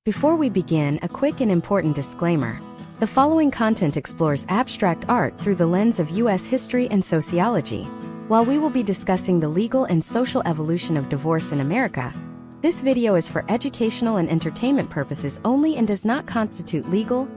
Before we begin, a quick and important disclaimer. The following content explores abstract art through the lens of U.S. history and sociology. While we will be discussing the legal and social evolution of divorce in America, this video is for educational and entertainment purposes only and does not constitute legal,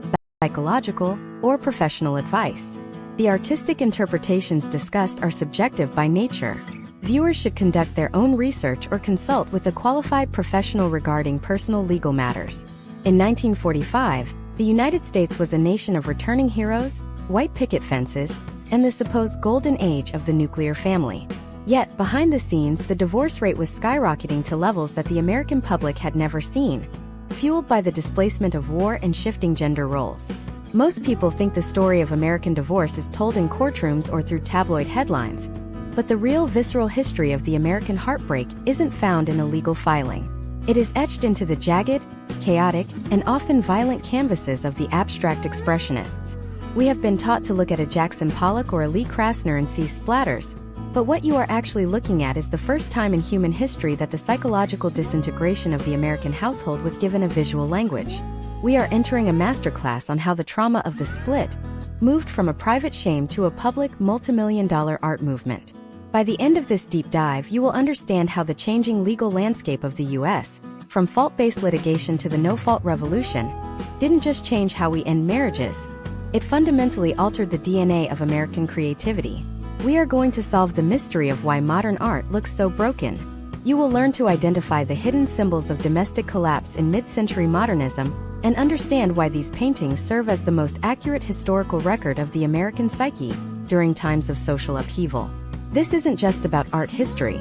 psychological, or professional advice. The artistic interpretations discussed are subjective by nature. Viewers should conduct their own research or consult with a qualified professional regarding personal legal matters. In 1945, the United States was a nation of returning heroes, white picket fences, and the supposed golden age of the nuclear family. Yet, behind the scenes, the divorce rate was skyrocketing to levels that the American public had never seen, fueled by the displacement of war and shifting gender roles. Most people think the story of American divorce is told in courtrooms or through tabloid headlines, but the real visceral history of the American heartbreak isn't found in a legal filing. It is etched into the jagged, chaotic, and often violent canvases of the abstract expressionists. We have been taught to look at a Jackson Pollock or a Lee Krasner and see splatters, but what you are actually looking at is the first time in human history that the psychological disintegration of the American household was given a visual language. We are entering a masterclass on how the trauma of the split moved from a private shame to a public multimillion-dollar art movement. By the end of this deep dive, you will understand how the changing legal landscape of the U.S., from fault-based litigation to the no-fault revolution, didn't just change how we end marriages, it fundamentally altered the DNA of American creativity. We are going to solve the mystery of why modern art looks so broken. You will learn to identify the hidden symbols of domestic collapse in mid-century modernism and understand why these paintings serve as the most accurate historical record of the American psyche during times of social upheaval. This isn't just about art history.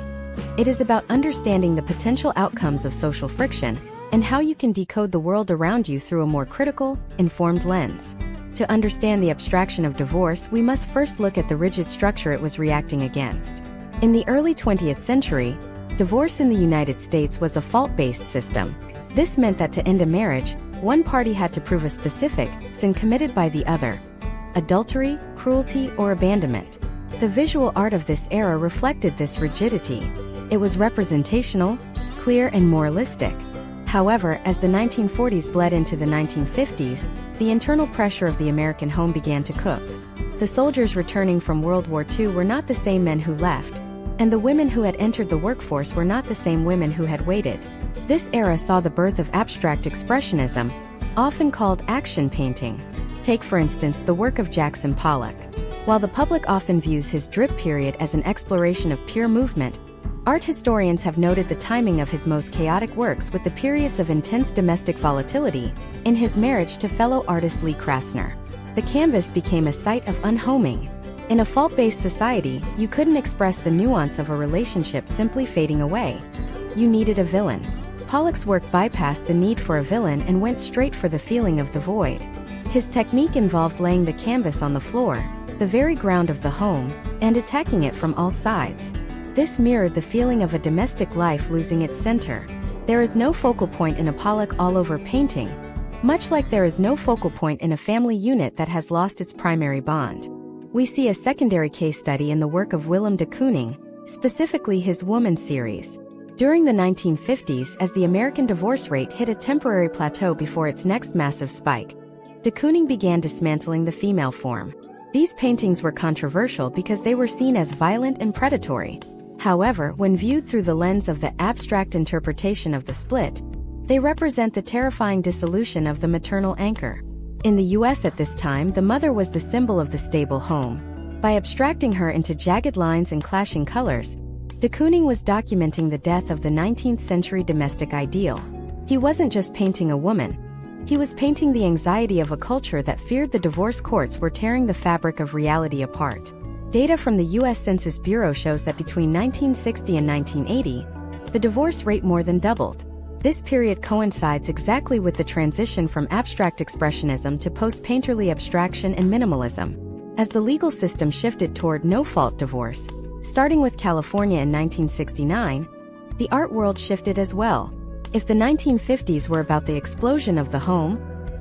It is about understanding the potential outcomes of social friction and how you can decode the world around you through a more critical, informed lens. To understand the abstraction of divorce, we must first look at the rigid structure it was reacting against. In the early 20th century, divorce in the United States was a fault-based system. This meant that to end a marriage, one party had to prove a specific sin committed by the other: adultery, cruelty, or abandonment. The visual art of this era reflected this rigidity. It was representational, clear, and moralistic. However, as the 1940s bled into the 1950s, the internal pressure of the American home began to cook. The soldiers returning from World War II were not the same men who left, and the women who had entered the workforce were not the same women who had waited. This era saw the birth of abstract expressionism, often called action painting. Take, for instance, the work of Jackson Pollock. While the public often views his drip period as an exploration of pure movement, art historians have noted the timing of his most chaotic works with the periods of intense domestic volatility in his marriage to fellow artist Lee Krasner. The canvas became a site of unhoming. In a fault-based society, you couldn't express the nuance of a relationship simply fading away. You needed a villain. Pollock's work bypassed the need for a villain and went straight for the feeling of the void. His technique involved laying the canvas on the floor, the very ground of the home, and attacking it from all sides. This mirrored the feeling of a domestic life losing its center. There is no focal point in a Pollock all-over painting, much like there is no focal point in a family unit that has lost its primary bond. We see a secondary case study in the work of Willem de Kooning, specifically his Woman series. During the 1950s, as the American divorce rate hit a temporary plateau before its next massive spike, de Kooning began dismantling the female form. These paintings were controversial because they were seen as violent and predatory. However, when viewed through the lens of the abstract interpretation of the split, they represent the terrifying dissolution of the maternal anchor. In the US at this time, the mother was the symbol of the stable home. By abstracting her into jagged lines and clashing colors, de Kooning was documenting the death of the 19th century domestic ideal. He wasn't just painting a woman. He was painting the anxiety of a culture that feared the divorce courts were tearing the fabric of reality apart. Data from the U.S. Census Bureau shows that between 1960 and 1980, the divorce rate more than doubled. This period coincides exactly with the transition from abstract expressionism to post-painterly abstraction and minimalism. As the legal system shifted toward no-fault divorce, starting with California in 1969, the art world shifted as well. If the 1950s were about the explosion of the home,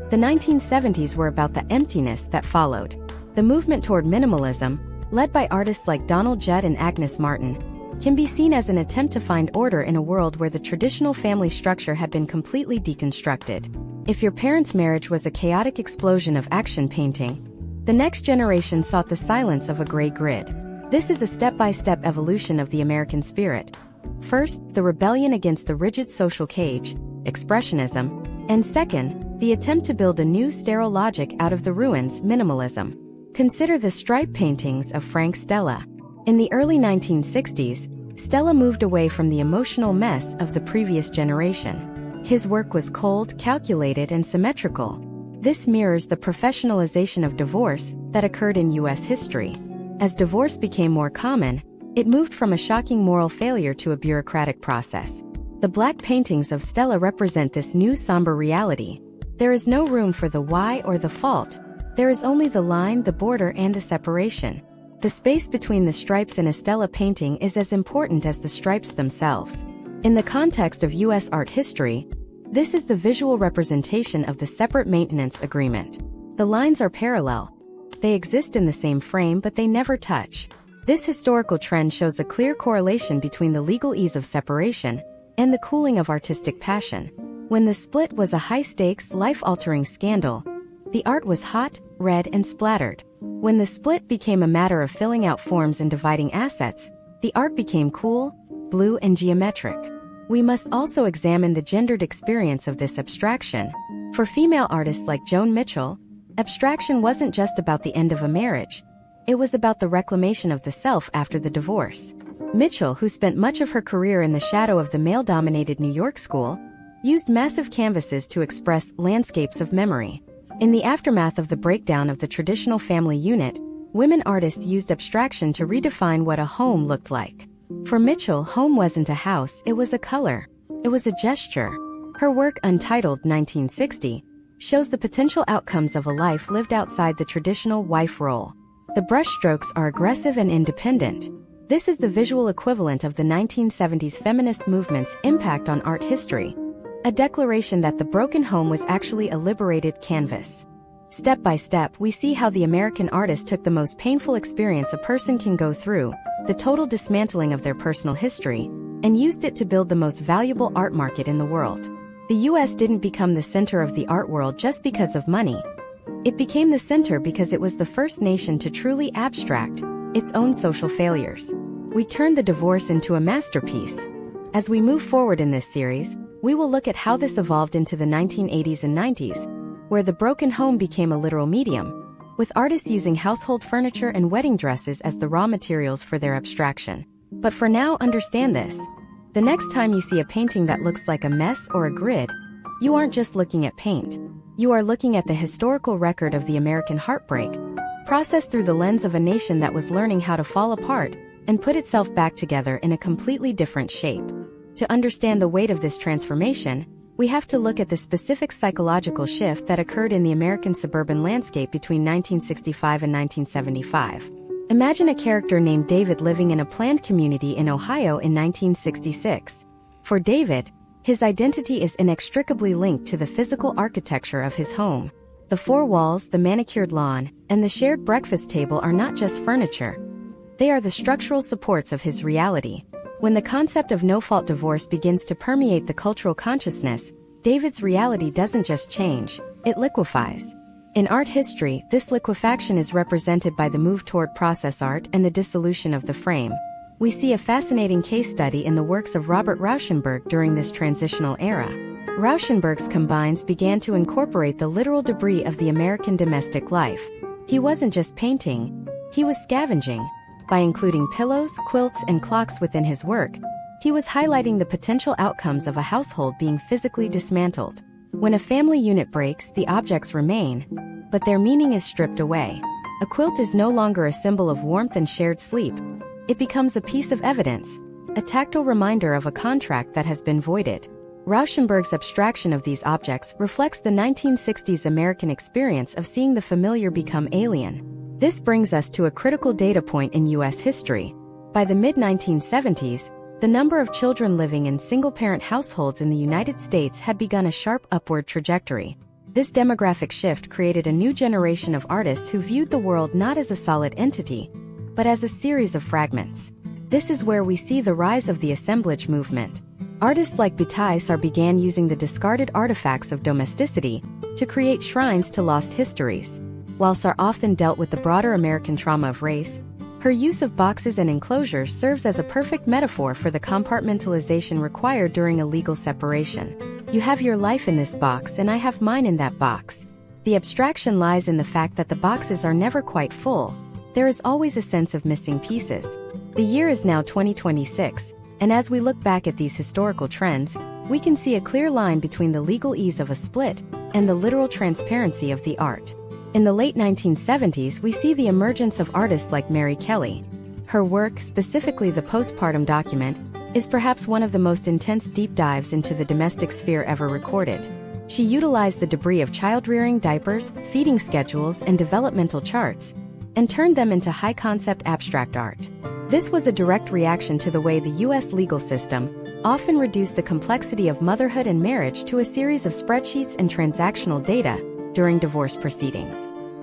the 1970s were about the emptiness that followed. The movement toward minimalism, led by artists like Donald Judd and Agnes Martin, can be seen as an attempt to find order in a world where the traditional family structure had been completely deconstructed. If your parents' marriage was a chaotic explosion of action painting, the next generation sought the silence of a gray grid. This is a step-by-step evolution of the American spirit. First, the rebellion against the rigid social cage, Expressionism, and second, the attempt to build a new sterile logic out of the ruins, minimalism. Consider the stripe paintings of Frank Stella. In the early 1960s, Stella moved away from the emotional mess of the previous generation. His work was cold, calculated, and symmetrical. This mirrors the professionalization of divorce that occurred in U.S. history. As divorce became more common, it moved from a shocking moral failure to a bureaucratic process. The black paintings of Stella represent this new somber reality. There is no room for the why or the fault. There is only the line, the border, and the separation. The space between the stripes in a Stella painting is as important as the stripes themselves. In the context of U.S. art history, this is the visual representation of the separate maintenance agreement. The lines are parallel. They exist in the same frame, but they never touch. This historical trend shows a clear correlation between the legal ease of separation and the cooling of artistic passion. When the split was a high-stakes, life-altering scandal, the art was hot, red, and splattered. When the split became a matter of filling out forms and dividing assets, the art became cool, blue, and geometric. We must also examine the gendered experience of this abstraction. For female artists like Joan Mitchell, abstraction wasn't just about the end of a marriage. It was about the reclamation of the self after the divorce. Mitchell, who spent much of her career in the shadow of the male-dominated New York school, used massive canvases to express landscapes of memory. In the aftermath of the breakdown of the traditional family unit, women artists used abstraction to redefine what a home looked like. For Mitchell, home wasn't a house, it was a color. It was a gesture. Her work, Untitled 1960, shows the potential outcomes of a life lived outside the traditional wife role. The brushstrokes are aggressive and independent. This is the visual equivalent of the 1970s feminist movement's impact on art history, a declaration that the broken home was actually a liberated canvas. Step by step, we see how the American artist took the most painful experience a person can go through, the total dismantling of their personal history, and used it to build the most valuable art market in the world. The U.S. didn't become the center of the art world just because of money. It became the center because it was the first nation to truly abstract its own social failures. We turned the divorce into a masterpiece. As we move forward in this series, we will look at how this evolved into the 1980s and 90s, where the broken home became a literal medium, with artists using household furniture and wedding dresses as the raw materials for their abstraction. But for now, understand this. The next time you see a painting that looks like a mess or a grid, you aren't just looking at paint. You are looking at the historical record of the American heartbreak, processed through the lens of a nation that was learning how to fall apart and put itself back together in a completely different shape. To understand the weight of this transformation, we have to look at the specific psychological shift that occurred in the American suburban landscape between 1965 and 1975. Imagine a character named David living in a planned community in Ohio in 1966. For David, his identity is inextricably linked to the physical architecture of his home. The four walls, the manicured lawn, and the shared breakfast table are not just furniture. They are the structural supports of his reality. When the concept of no-fault divorce begins to permeate the cultural consciousness, David's reality doesn't just change, it liquefies. In art history, this liquefaction is represented by the move toward process art and the dissolution of the frame. We see a fascinating case study in the works of Robert Rauschenberg during this transitional era. Rauschenberg's combines began to incorporate the literal debris of the American domestic life. He wasn't just painting, he was scavenging. By including pillows, quilts, and clocks within his work, he was highlighting the potential outcomes of a household being physically dismantled. When a family unit breaks, the objects remain, but their meaning is stripped away. A quilt is no longer a symbol of warmth and shared sleep. It becomes a piece of evidence, a tactile reminder of a contract that has been voided. Rauschenberg's abstraction of these objects reflects the 1960s American experience of seeing the familiar become alien. This brings us to a critical data point in U.S. history. By the mid-1970s, the number of children living in single-parent households in the United States had begun a sharp upward trajectory. This demographic shift created a new generation of artists who viewed the world not as a solid entity, but as a series of fragments. This is where we see the rise of the assemblage movement. Artists like Bataille began using the discarded artifacts of domesticity to create shrines to lost histories. While Sarr often dealt with the broader American trauma of race, her use of boxes and enclosures serves as a perfect metaphor for the compartmentalization required during a legal separation. You have your life in this box and I have mine in that box. The abstraction lies in the fact that the boxes are never quite full. There is always a sense of missing pieces. The year is now 2026, and as we look back at these historical trends, we can see a clear line between the legal ease of a split and the literal transparency of the art. In the late 1970s, we see the emergence of artists like Mary Kelly. Her work, specifically the postpartum document, is perhaps one of the most intense deep dives into the domestic sphere ever recorded. She utilized the debris of child-rearing diapers, feeding schedules, and developmental charts, and turned them into high-concept abstract art. This was a direct reaction to the way the U.S. legal system often reduced the complexity of motherhood and marriage to a series of spreadsheets and transactional data during divorce proceedings.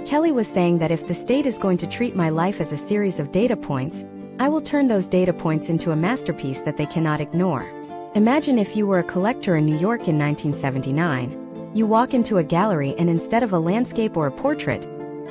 Kelly was saying that if the state is going to treat my life as a series of data points, I will turn those data points into a masterpiece that they cannot ignore. Imagine if you were a collector in New York in 1979. You walk into a gallery and instead of a landscape or a portrait,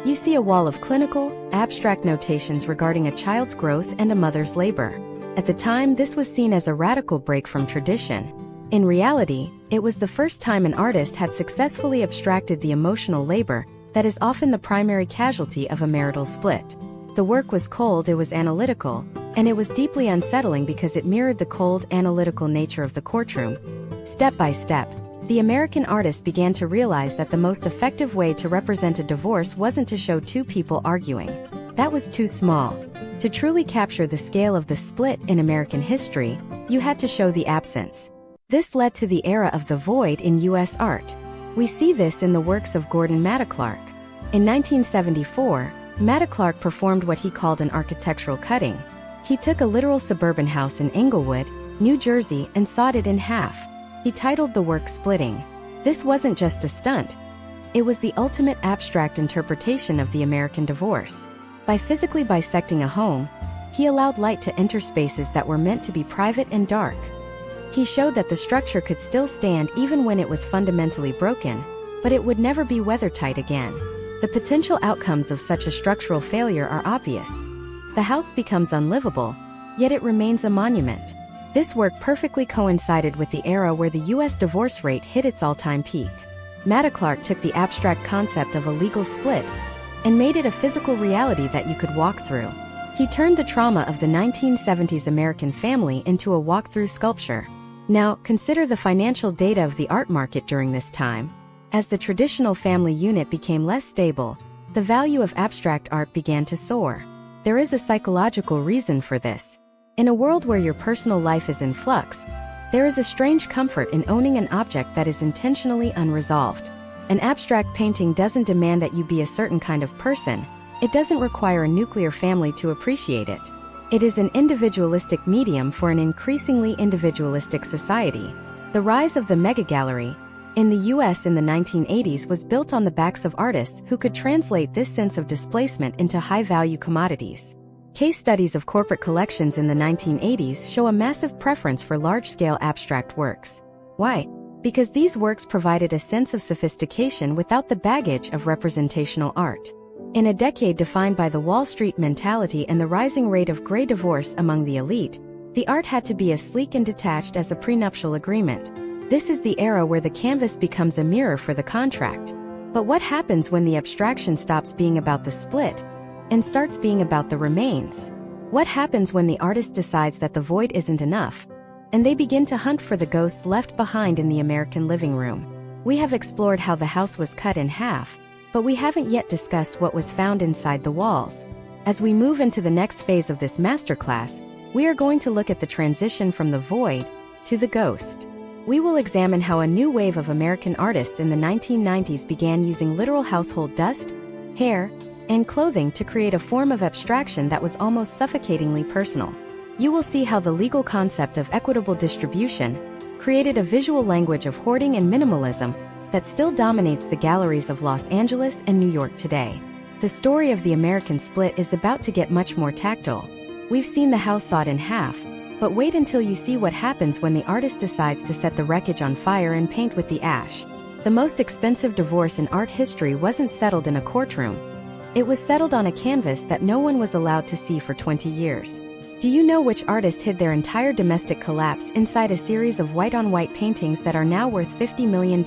you see a wall of clinical, abstract notations regarding a child's growth and a mother's labor. At the time, this was seen as a radical break from tradition. In reality, it was the first time an artist had successfully abstracted the emotional labor that is often the primary casualty of a marital split. The work was cold, it was analytical, and it was deeply unsettling because it mirrored the cold, analytical nature of the courtroom. Step by step, the American artist began to realize that the most effective way to represent a divorce wasn't to show two people arguing. That was too small. To truly capture the scale of the split in American history, you had to show the absence. This led to the era of the void in U.S. art. We see this in the works of Gordon Matta-Clark. In 1974, Matta-Clark performed what he called an architectural cutting. He took a literal suburban house in Englewood, New Jersey, and sawed it in half. He titled the work Splitting. This wasn't just a stunt. It was the ultimate abstract interpretation of the American divorce. By physically bisecting a home, he allowed light to enter spaces that were meant to be private and dark. He showed that the structure could still stand even when it was fundamentally broken, but it would never be weathertight again. The potential outcomes of such a structural failure are obvious. The house becomes unlivable, yet it remains a monument. This work perfectly coincided with the era where the U.S. divorce rate hit its all-time peak. Matta-Clark took the abstract concept of a legal split and made it a physical reality that you could walk through. He turned the trauma of the 1970s American family into a walk-through sculpture. Now, consider the financial data of the art market during this time. As the traditional family unit became less stable, the value of abstract art began to soar. There is a psychological reason for this. In a world where your personal life is in flux, there is a strange comfort in owning an object that is intentionally unresolved. An abstract painting doesn't demand that you be a certain kind of person. It doesn't require a nuclear family to appreciate it. It is an individualistic medium for an increasingly individualistic society. The rise of the mega-gallery in the US in the 1980s was built on the backs of artists who could translate this sense of displacement into high-value commodities. Case studies of corporate collections in the 1980s show a massive preference for large-scale abstract works. Why? Because these works provided a sense of sophistication without the baggage of representational art. In a decade defined by the Wall Street mentality and the rising rate of gray divorce among the elite, the art had to be as sleek and detached as a prenuptial agreement. This is the era where the canvas becomes a mirror for the contract. But what happens when the abstraction stops being about the split and starts being about the remains? What happens when the artist decides that the void isn't enough, and they begin to hunt for the ghosts left behind in the American living room? We have explored how the house was cut in half, but we haven't yet discussed what was found inside the walls. As we move into the next phase of this masterclass, we are going to look at the transition from the void to the ghost. We will examine how a new wave of American artists in the 1990s began using literal household dust, hair, and clothing to create a form of abstraction that was almost suffocatingly personal. You will see how the legal concept of equitable distribution created a visual language of hoarding and minimalism that still dominates the galleries of Los Angeles and New York today. The story of the American split is about to get much more tactile. We've seen the house sawed in half, but wait until you see what happens when the artist decides to set the wreckage on fire and paint with the ash. The most expensive divorce in art history wasn't settled in a courtroom. It was settled on a canvas that no one was allowed to see for 20 years. Do you know which artist hid their entire domestic collapse inside a series of white-on-white paintings that are now worth $50 million?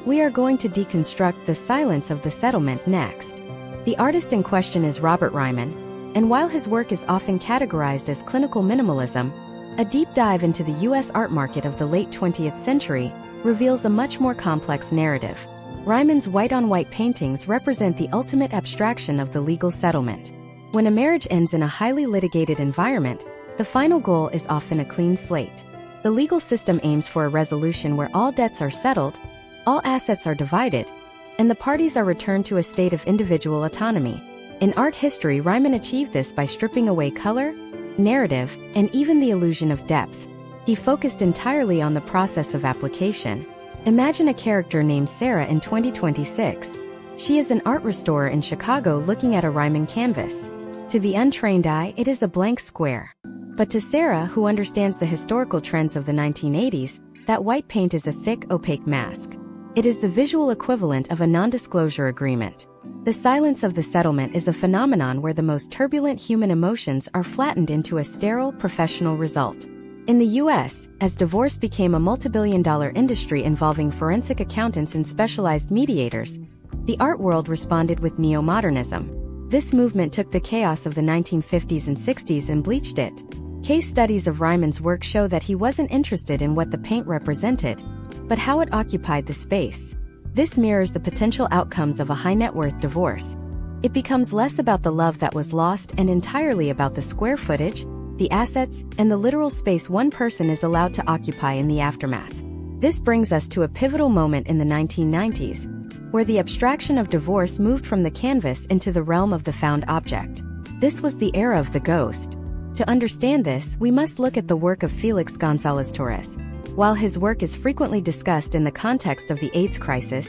We are going to deconstruct the silence of the settlement next. The artist in question is Robert Ryman, and while his work is often categorized as clinical minimalism, a deep dive into the U.S. art market of the late 20th century reveals a much more complex narrative. Ryman's white-on-white paintings represent the ultimate abstraction of the legal settlement. When a marriage ends in a highly litigated environment, the final goal is often a clean slate. The legal system aims for a resolution where all debts are settled, all assets are divided, and the parties are returned to a state of individual autonomy. In art history, Ryman achieved this by stripping away color, narrative, and even the illusion of depth. He focused entirely on the process of application. Imagine a character named Sarah in 2026. She is an art restorer in Chicago looking at a Ryman canvas. To the untrained eye, it is a blank square. But to Sarah, who understands the historical trends of the 1980s, that white paint is a thick, opaque mask. It is the visual equivalent of a non-disclosure agreement. The silence of the settlement is a phenomenon where the most turbulent human emotions are flattened into a sterile, professional result. In the US, as divorce became a multi-billion-dollar industry involving forensic accountants and specialized mediators, the art world responded with neo-modernism. This movement took the chaos of the 1950s and 60s and bleached it. Case studies of Ryman's work show that he wasn't interested in what the paint represented, but how it occupied the space. This mirrors the potential outcomes of a high-net-worth divorce. It becomes less about the love that was lost and entirely about the square footage, the assets, and the literal space one person is allowed to occupy in the aftermath. This brings us to a pivotal moment in the 1990s, where the abstraction of divorce moved from the canvas into the realm of the found object. This was the era of the ghost. To understand this, we must look at the work of Felix González Torres. While his work is frequently discussed in the context of the AIDS crisis,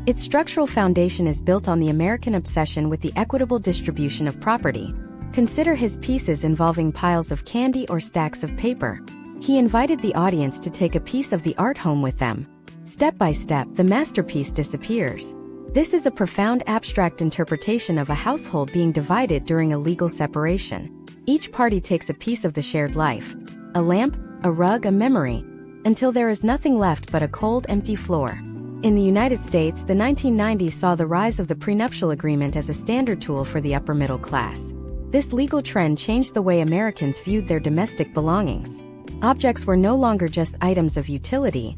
its structural foundation is built on the American obsession with the equitable distribution of property. Consider his pieces involving piles of candy or stacks of paper. He invited the audience to take a piece of the art home with them. Step by step, the masterpiece disappears. This is a profound abstract interpretation of a household being divided during a legal separation. Each party takes a piece of the shared life, a lamp, a rug, a memory, until there is nothing left but a cold, empty floor. In the United States, the 1990s saw the rise of the prenuptial agreement as a standard tool for the upper middle class. This legal trend changed the way Americans viewed their domestic belongings. Objects were no longer just items of utility.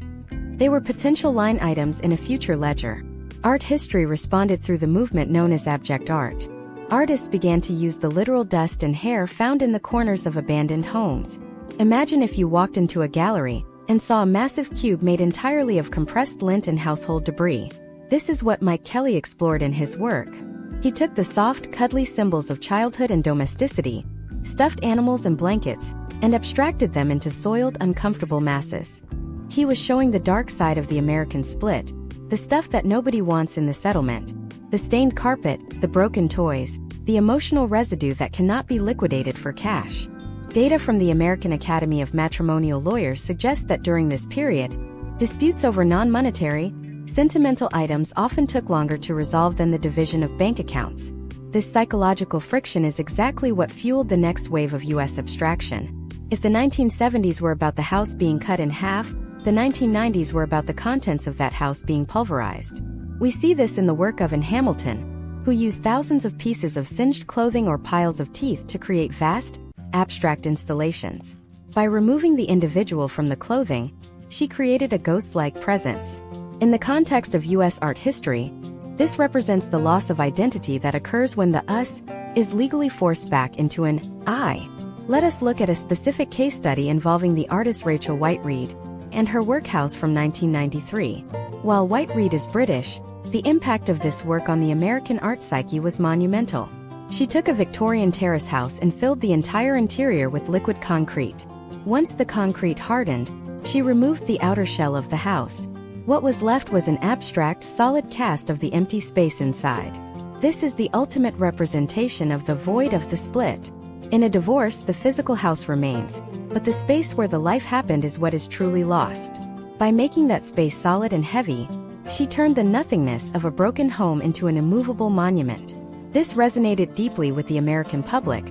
They were potential line items in a future ledger. Art history responded through the movement known as abject art. Artists began to use the literal dust and hair found in the corners of abandoned homes. Imagine if you walked into a gallery and saw a massive cube made entirely of compressed lint and household debris. This is what Mike Kelly explored in his work. He took the soft, cuddly symbols of childhood and domesticity, stuffed animals and blankets, and abstracted them into soiled, uncomfortable masses. He was showing the dark side of the American split, the stuff that nobody wants in the settlement, the stained carpet, the broken toys, the emotional residue that cannot be liquidated for cash. Data from the American Academy of Matrimonial Lawyers suggests that during this period, disputes over non-monetary, sentimental items often took longer to resolve than the division of bank accounts. This psychological friction is exactly what fueled the next wave of U.S. abstraction. If the 1970s were about the house being cut in half, the 1990s were about the contents of that house being pulverized. We see this in the work of Hamilton, who used thousands of pieces of singed clothing or piles of teeth to create vast, abstract installations. By removing the individual from the clothing, she created a ghost-like presence. In the context of U.S. art history, this represents the loss of identity that occurs when the us is legally forced back into an I. Let us look at a specific case study involving the artist Rachel White-Read and her workhouse from 1993. While White-Read is British, the impact of this work on the American art psyche was monumental. She took a Victorian terrace house and filled the entire interior with liquid concrete. Once the concrete hardened, she removed the outer shell of the house. What was left was an abstract, solid cast of the empty space inside. This is the ultimate representation of the void of the split. In a divorce, the physical house remains, but the space where the life happened is what is truly lost. By making that space solid and heavy, she turned the nothingness of a broken home into an immovable monument. This resonated deeply with the American public,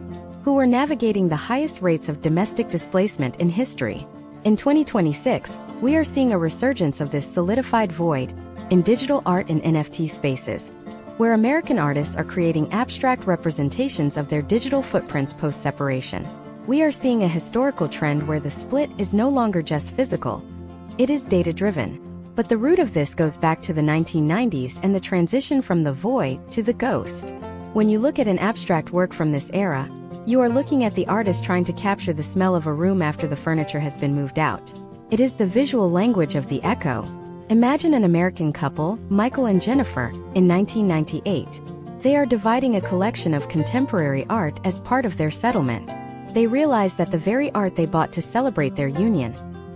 who were navigating the highest rates of domestic displacement in history. In 2026, we are seeing a resurgence of this solidified void in digital art and NFT spaces, where American artists are creating abstract representations of their digital footprints post-separation. We are seeing a historical trend where the split is no longer just physical, it is data-driven. But the root of this goes back to the 1990s and the transition from the void to the ghost. When you look at an abstract work from this era, you are looking at the artist trying to capture the smell of a room after the furniture has been moved out. It is the visual language of the echo. Imagine an American couple, Michael and Jennifer, in 1998. They are dividing a collection of contemporary art as part of their settlement. They realize that the very art they bought to celebrate their union,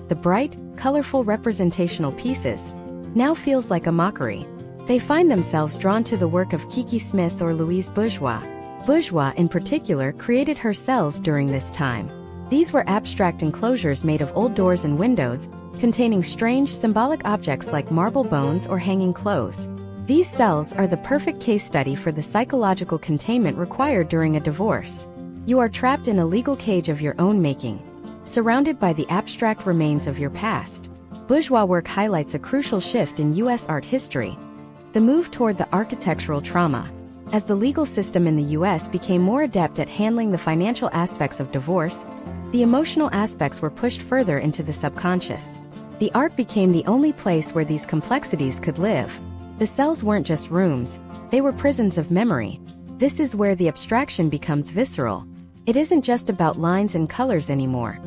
the bright, colorful representational pieces, now feels like a mockery. They find themselves drawn to the work of Kiki Smith or Louise Bourgeois. Bourgeois, in particular, created her cells during this time. These were abstract enclosures made of old doors and windows, containing strange, symbolic objects like marble bones or hanging clothes. These cells are the perfect case study for the psychological containment required during a divorce. You are trapped in a legal cage of your own making, surrounded by the abstract remains of your past. Bourgeois work highlights a crucial shift in U.S. art history, the move toward the architectural trauma. As the legal system in the U.S. became more adept at handling the financial aspects of divorce, the emotional aspects were pushed further into the subconscious. The art became the only place where these complexities could live. The cells weren't just rooms, they were prisons of memory. This is where the abstraction becomes visceral. It isn't just about lines and colors anymore.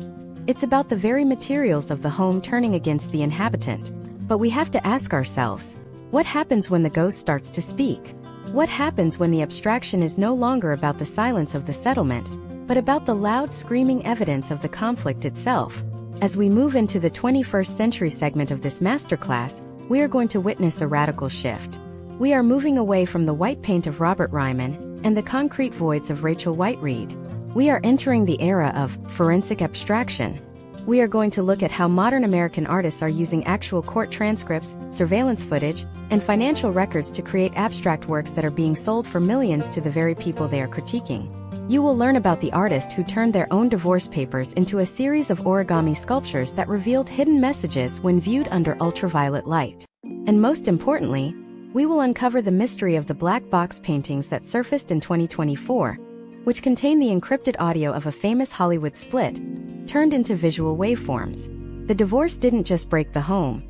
It's about the very materials of the home turning against the inhabitant. But we have to ask ourselves, what happens when the ghost starts to speak? What happens when the abstraction is no longer about the silence of the settlement, but about the loud, screaming evidence of the conflict itself? As we move into the 21st century segment of this masterclass, we are going to witness a radical shift. We are moving away from the white paint of Robert Ryman and the concrete voids of Rachel White-Reed. We are entering the era of forensic abstraction. We are going to look at how modern American artists are using actual court transcripts, surveillance footage, and financial records to create abstract works that are being sold for millions to the very people they are critiquing. You will learn about the artist who turned their own divorce papers into a series of origami sculptures that revealed hidden messages when viewed under ultraviolet light. And most importantly, we will uncover the mystery of the black box paintings that surfaced in 2024, which contain the encrypted audio of a famous Hollywood split, turned into visual waveforms. The divorce didn't just break the home.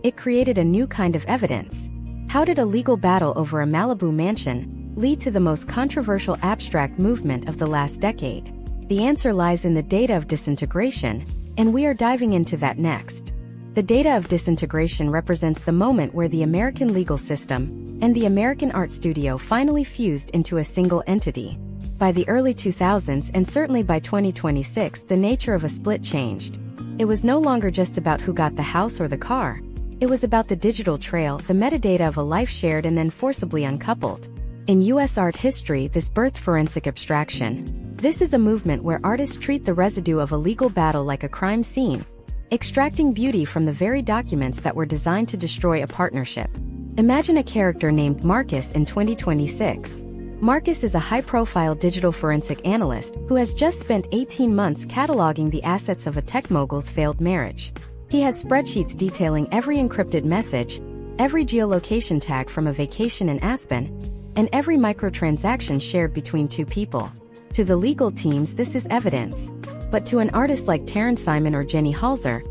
It created a new kind of evidence. How did a legal battle over a Malibu mansion lead to the most controversial abstract movement of the last decade? The answer lies in the data of disintegration, and we are diving into that next. The data of disintegration represents the moment where the American legal system and the American art studio finally fused into a single entity. By the early 2000s and certainly by 2026, the nature of a split changed. It was no longer just about who got the house or the car. It was about the digital trail, the metadata of a life shared and then forcibly uncoupled. In U.S. art history, this birthed forensic abstraction. This is a movement where artists treat the residue of a legal battle like a crime scene, extracting beauty from the very documents that were designed to destroy a partnership. Imagine a character named Marcus in 2026. Marcus is a high-profile digital forensic analyst who has just spent 18 months cataloging the assets of a tech mogul's failed marriage. He has spreadsheets detailing every encrypted message, every geolocation tag from a vacation in Aspen, and every microtransaction shared between two people. To the legal teams, this is evidence. But to an artist like Taryn Simon or Jenny Halser,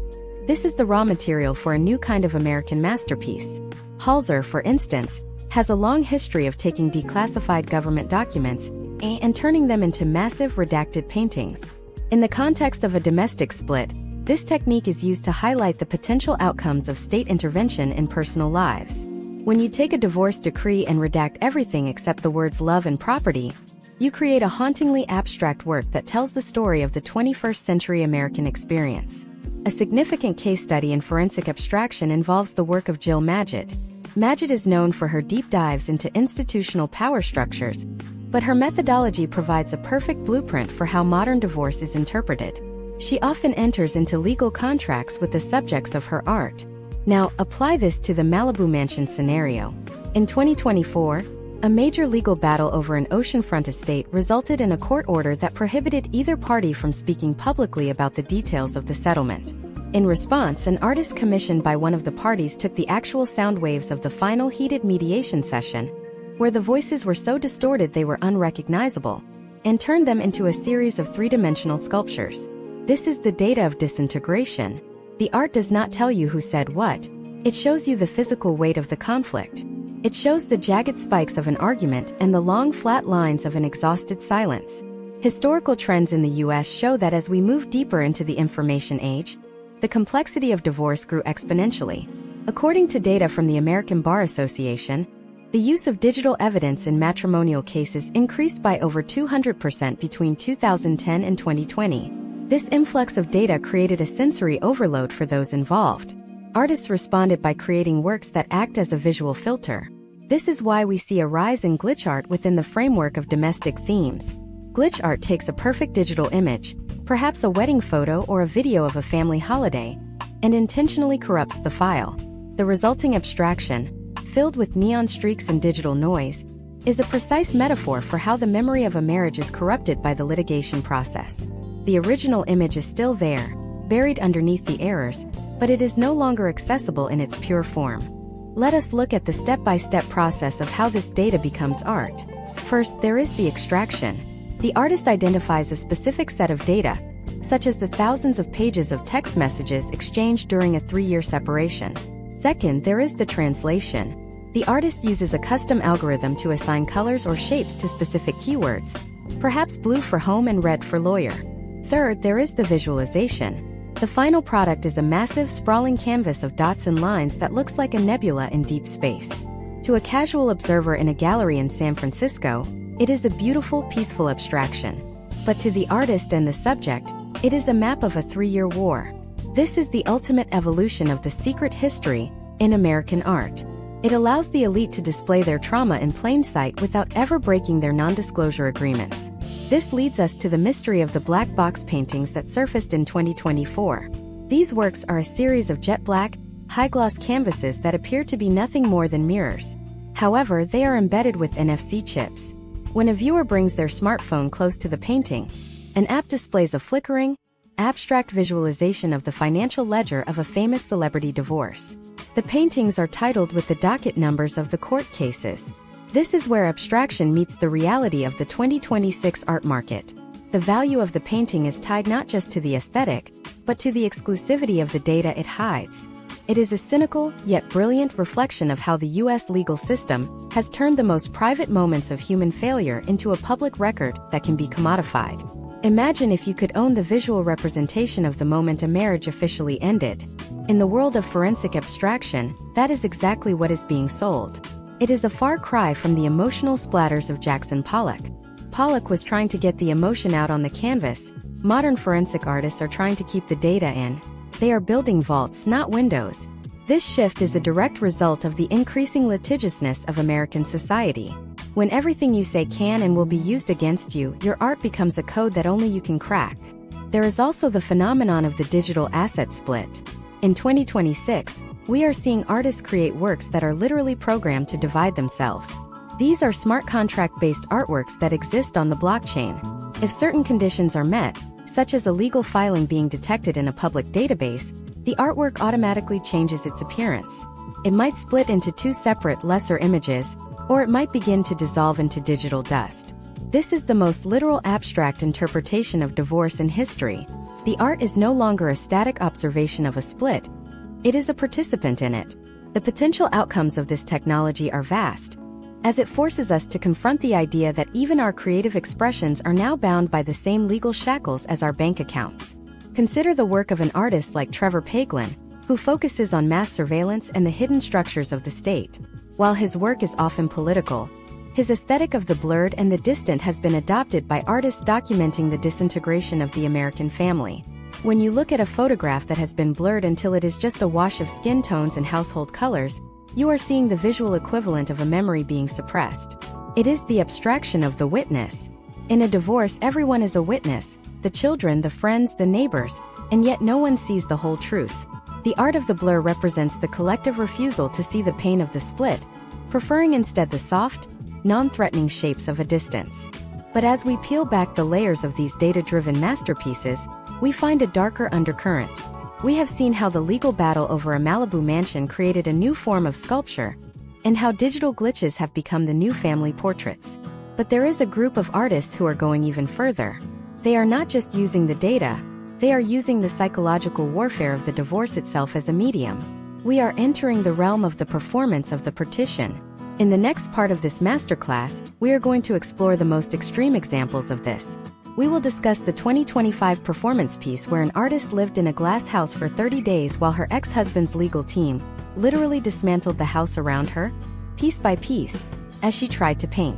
this is the raw material for a new kind of American masterpiece. Halser, for instance, has a long history of taking declassified government documents and turning them into massive redacted paintings. In the context of a domestic split, this technique is used to highlight the potential outcomes of state intervention in personal lives. When you take a divorce decree and redact everything except the words love and property, you create a hauntingly abstract work that tells the story of the 21st century American experience. A significant case study in forensic abstraction involves the work of Jill Magid. Magid is known for her deep dives into institutional power structures, But her methodology provides a perfect blueprint for how modern divorce is interpreted. She often enters into legal contracts with the subjects of her art. Now, apply this to the Malibu mansion scenario. In 2024, a major legal battle over an oceanfront estate resulted in a court order that prohibited either party from speaking publicly about the details of the settlement. In response, an artist commissioned by one of the parties took the actual sound waves of the final heated mediation session, where the voices were so distorted they were unrecognizable, and turned them into a series of three-dimensional sculptures. This is the data of disintegration. The art does not tell you who said what. It shows you the physical weight of the conflict. It shows the jagged spikes of an argument and the long flat lines of an exhausted silence. Historical trends in the US show that as we move deeper into the information age, the complexity of divorce grew exponentially. According to data from the American Bar Association, the use of digital evidence in matrimonial cases increased by over 200% between 2010 and 2020. This influx of data created a sensory overload for those involved. Artists responded by creating works that act as a visual filter. This is why we see a rise in glitch art within the framework of domestic themes. Glitch art takes a perfect digital image, perhaps a wedding photo or a video of a family holiday, and intentionally corrupts the file. The resulting abstraction, filled with neon streaks and digital noise, is a precise metaphor for how the memory of a marriage is corrupted by the litigation process. The original image is still there, buried underneath the errors, but it is no longer accessible in its pure form. Let us look at the step-by-step process of how this data becomes art. First, there is the extraction. The artist identifies a specific set of data, such as the thousands of pages of text messages exchanged during a 3-year separation. Second, there is the translation. The artist uses a custom algorithm to assign colors or shapes to specific keywords, perhaps blue for home and red for lawyer. Third, there is the visualization. The final product is a massive, sprawling canvas of dots and lines that looks like a nebula in deep space. To a casual observer in a gallery in San Francisco, it is a beautiful, peaceful abstraction. But to the artist and the subject, it is a map of a 3-year war. This is the ultimate evolution of the secret history in American art. It allows the elite to display their trauma in plain sight without ever breaking their non-disclosure agreements. This leads us to the mystery of the black box paintings that surfaced in 2024. These works are a series of jet black, high-gloss canvases that appear to be nothing more than mirrors. However, they are embedded with NFC chips. When a viewer brings their smartphone close to the painting, an app displays a flickering, abstract visualization of the financial ledger of a famous celebrity divorce. The paintings are titled with the docket numbers of the court cases. This is where abstraction meets the reality of the 2026 art market. The value of the painting is tied not just to the aesthetic, but to the exclusivity of the data it hides. It is a cynical, yet brilliant reflection of how the US legal system has turned the most private moments of human failure into a public record that can be commodified. Imagine if you could own the visual representation of the moment a marriage officially ended. In the world of forensic abstraction, that is exactly what is being sold. It is a far cry from the emotional splatters of Jackson Pollock. Pollock was trying to get the emotion out on the canvas. Modern forensic artists are trying to keep the data in. They are building vaults, not windows. This shift is a direct result of the increasing litigiousness of American society. When everything you say can and will be used against you, your art becomes a code that only you can crack. There is also the phenomenon of the digital asset split. In 2026, we are seeing artists create works that are literally programmed to divide themselves. These are smart contract-based artworks that exist on the blockchain. If certain conditions are met, such as illegal filing being detected in a public database, the artwork automatically changes its appearance. It might split into 2 separate, lesser images, or it might begin to dissolve into digital dust. This is the most literal abstract interpretation of divorce in history. The art is no longer a static observation of a split. It is a participant in it. The potential outcomes of this technology are vast, as it forces us to confront the idea that even our creative expressions are now bound by the same legal shackles as our bank accounts. Consider the work of an artist like Trevor Paglen, who focuses on mass surveillance and the hidden structures of the state. While his work is often political, his aesthetic of the blurred and the distant has been adopted by artists documenting the disintegration of the American family. When you look at a photograph that has been blurred until it is just a wash of skin tones and household colors, you are seeing the visual equivalent of a memory being suppressed. It is the abstraction of the witness. In a divorce, everyone is a witness, the children, the friends, the neighbors, and yet no one sees the whole truth. The art of the blur represents the collective refusal to see the pain of the split, preferring instead the soft, non-threatening shapes of a distance. But as we peel back the layers of these data-driven masterpieces, we find a darker undercurrent. We have seen how the legal battle over a Malibu mansion created a new form of sculpture, and how digital glitches have become the new family portraits. But there is a group of artists who are going even further. They are not just using the data, they are using the psychological warfare of the divorce itself as a medium. We are entering the realm of the performance of the partition. In the next part of this masterclass, we are going to explore the most extreme examples of this. We will discuss the 2025 performance piece where an artist lived in a glass house for 30 days while her ex-husband's legal team literally dismantled the house around her, piece by piece, as she tried to paint.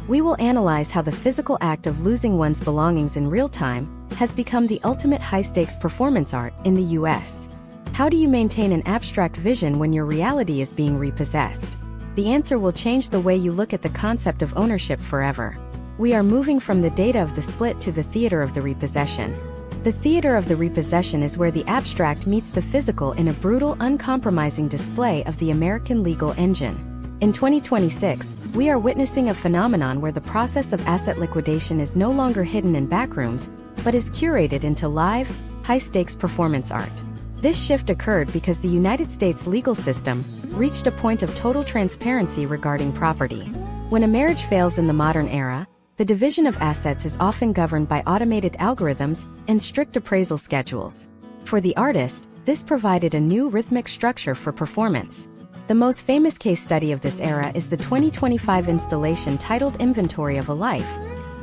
We will analyze how the physical act of losing one's belongings in real time has become the ultimate high-stakes performance art in the US. How do you maintain an abstract vision when your reality is being repossessed? The answer will change the way you look at the concept of ownership forever. We are moving from the data of the split to the theater of the repossession. The theater of the repossession is where the abstract meets the physical in a brutal, uncompromising display of the American legal engine. In 2026, we are witnessing a phenomenon where the process of asset liquidation is no longer hidden in backrooms, but is curated into live, high-stakes performance art. This shift occurred because the United States legal system reached a point of total transparency regarding property. When a marriage fails in the modern era, the division of assets is often governed by automated algorithms and strict appraisal schedules. For the artist, this provided a new rhythmic structure for performance. The most famous case study of this era is the 2025 installation titled Inventory of a Life,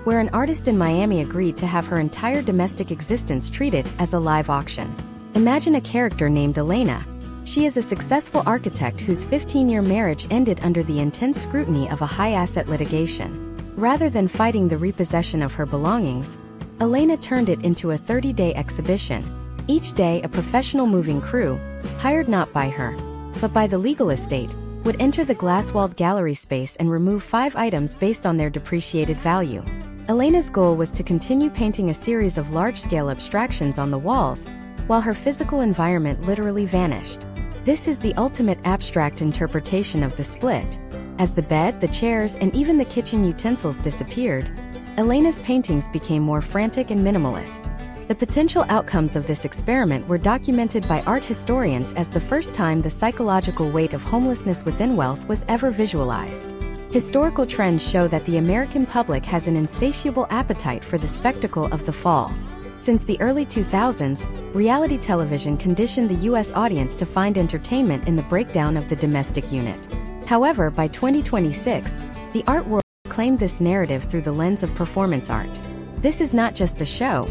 where an artist in Miami agreed to have her entire domestic existence treated as a live auction. Imagine a character named Elena. She is a successful architect whose 15-year marriage ended under the intense scrutiny of a high-asset litigation. Rather than fighting the repossession of her belongings, Elena turned it into a 30-day exhibition. Each day, a professional moving crew, hired not by her, but by the legal estate, would enter the glass-walled gallery space and remove 5 items based on their depreciated value. Elena's goal was to continue painting a series of large-scale abstractions on the walls, while her physical environment literally vanished. This is the ultimate abstract interpretation of the split. As the bed, the chairs, and even the kitchen utensils disappeared, Elena's paintings became more frantic and minimalist. The potential outcomes of this experiment were documented by art historians as the first time the psychological weight of homelessness within wealth was ever visualized. Historical trends show that the American public has an insatiable appetite for the spectacle of the fall. Since the early 2000s, reality television conditioned the U.S. audience to find entertainment in the breakdown of the domestic unit. However, by 2026, the art world claimed this narrative through the lens of performance art. This is not just a show.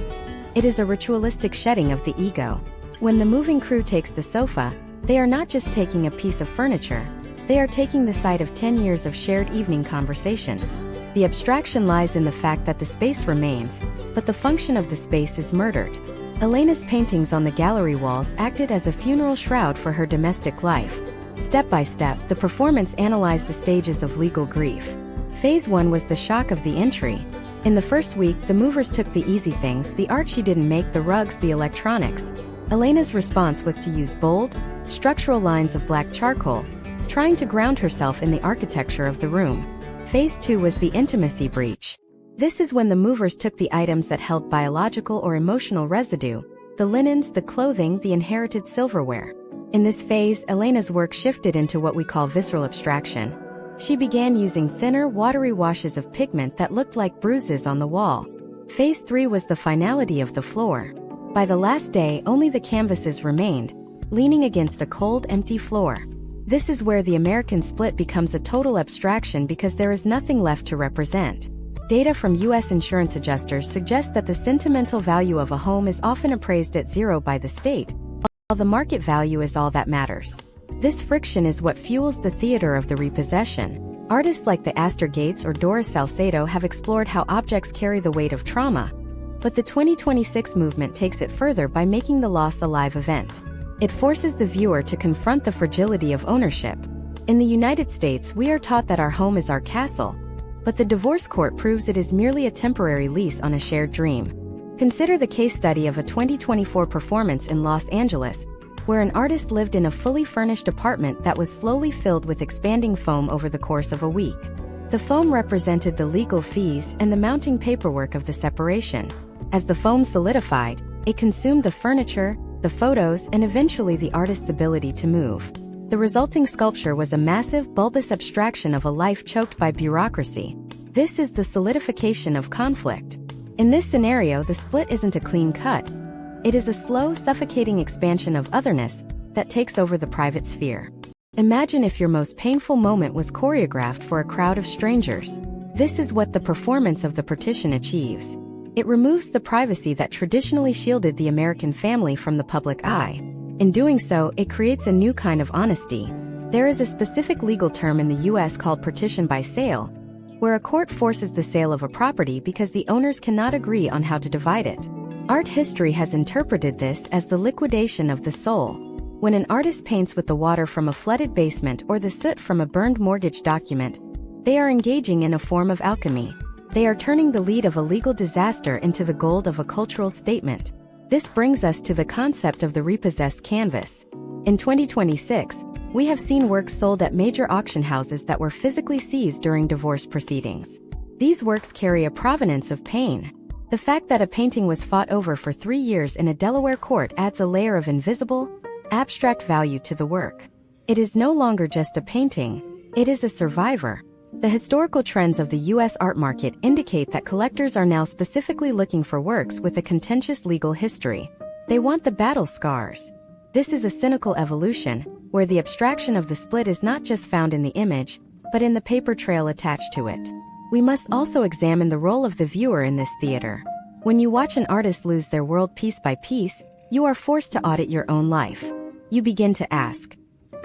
It is a ritualistic shedding of the ego. When the moving crew takes the sofa, they are not just taking a piece of furniture, they are taking the site of 10 years of shared evening conversations. The abstraction lies in the fact that the space remains, but the function of the space is murdered. Elena's paintings on the gallery walls acted as a funeral shroud for her domestic life. Step by step, the performance analyzed the stages of legal grief. Phase 1 was the shock of the entry. In the first week, the movers took the easy things, the art she didn't make, the rugs, the electronics. Elena's response was to use bold, structural lines of black charcoal, trying to ground herself in the architecture of the room. Phase 2 was the intimacy breach. This is when the movers took the items that held biological or emotional residue, the linens, the clothing, the inherited silverware. In this phase, Elena's work shifted into what we call visceral abstraction. She began using thinner, watery washes of pigment that looked like bruises on the wall. Phase 3 was the finality of the floor. By the last day, only the canvases remained, leaning against a cold, empty floor. This is where the American split becomes a total abstraction because there is nothing left to represent. Data from U.S. insurance adjusters suggest that the sentimental value of a home is often appraised at 0 by the state, while the market value is all that matters. This friction is what fuels the theater of the repossession. Artists like the Astor Gates or Doris Salcedo have explored how objects carry the weight of trauma, but the 2026 movement takes it further by making the loss a live event. It forces the viewer to confront the fragility of ownership. In the United States, we are taught that our home is our castle, but the divorce court proves it is merely a temporary lease on a shared dream. Consider the case study of a 2024 performance in Los Angeles, where an artist lived in a fully furnished apartment that was slowly filled with expanding foam over the course of a week. The foam represented the legal fees and the mounting paperwork of the separation. As the foam solidified, it consumed the furniture, the photos, and eventually the artist's ability to move. The resulting sculpture was a massive, bulbous abstraction of a life choked by bureaucracy. This is the solidification of conflict. In this scenario, the split isn't a clean cut. It is a slow, suffocating expansion of otherness that takes over the private sphere. Imagine if your most painful moment was choreographed for a crowd of strangers. This is what the performance of the partition achieves. It removes the privacy that traditionally shielded the American family from the public eye. In doing so, it creates a new kind of honesty. There is a specific legal term in the US called partition by sale, where a court forces the sale of a property because the owners cannot agree on how to divide it. Art history has interpreted this as the liquidation of the soul. When an artist paints with the water from a flooded basement or the soot from a burned mortgage document, they are engaging in a form of alchemy. They are turning the lead of a legal disaster into the gold of a cultural statement. This brings us to the concept of the repossessed canvas. In 2026, we have seen works sold at major auction houses that were physically seized during divorce proceedings. These works carry a provenance of pain. The fact that a painting was fought over for 3 years in a Delaware court adds a layer of invisible, abstract value to the work. It is no longer just a painting, it is a survivor. The historical trends of the U.S. art market indicate that collectors are now specifically looking for works with a contentious legal history. They want the battle scars. This is a cynical evolution, where the abstraction of the split is not just found in the image, but in the paper trail attached to it. We must also examine the role of the viewer in this theater. When you watch an artist lose their world piece by piece, you are forced to audit your own life. You begin to ask,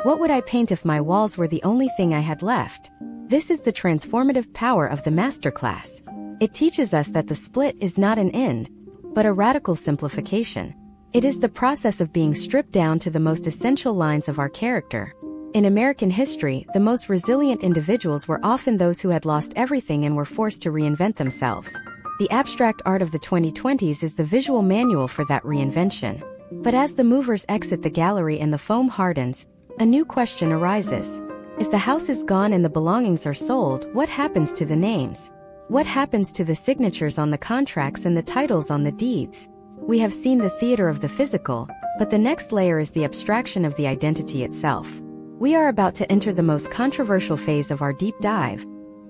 what would I paint if my walls were the only thing I had left? This is the transformative power of the masterclass. It teaches us that the split is not an end, but a radical simplification. It is the process of being stripped down to the most essential lines of our character. In American history, the most resilient individuals were often those who had lost everything and were forced to reinvent themselves. The abstract art of the 2020s is the visual manual for that reinvention. But as the movers exit the gallery and the foam hardens, a new question arises. If the house is gone and the belongings are sold, what happens to the names? What happens to the signatures on the contracts and the titles on the deeds? We have seen the theater of the physical, but the next layer is the abstraction of the identity itself. We are about to enter the most controversial phase of our deep dive,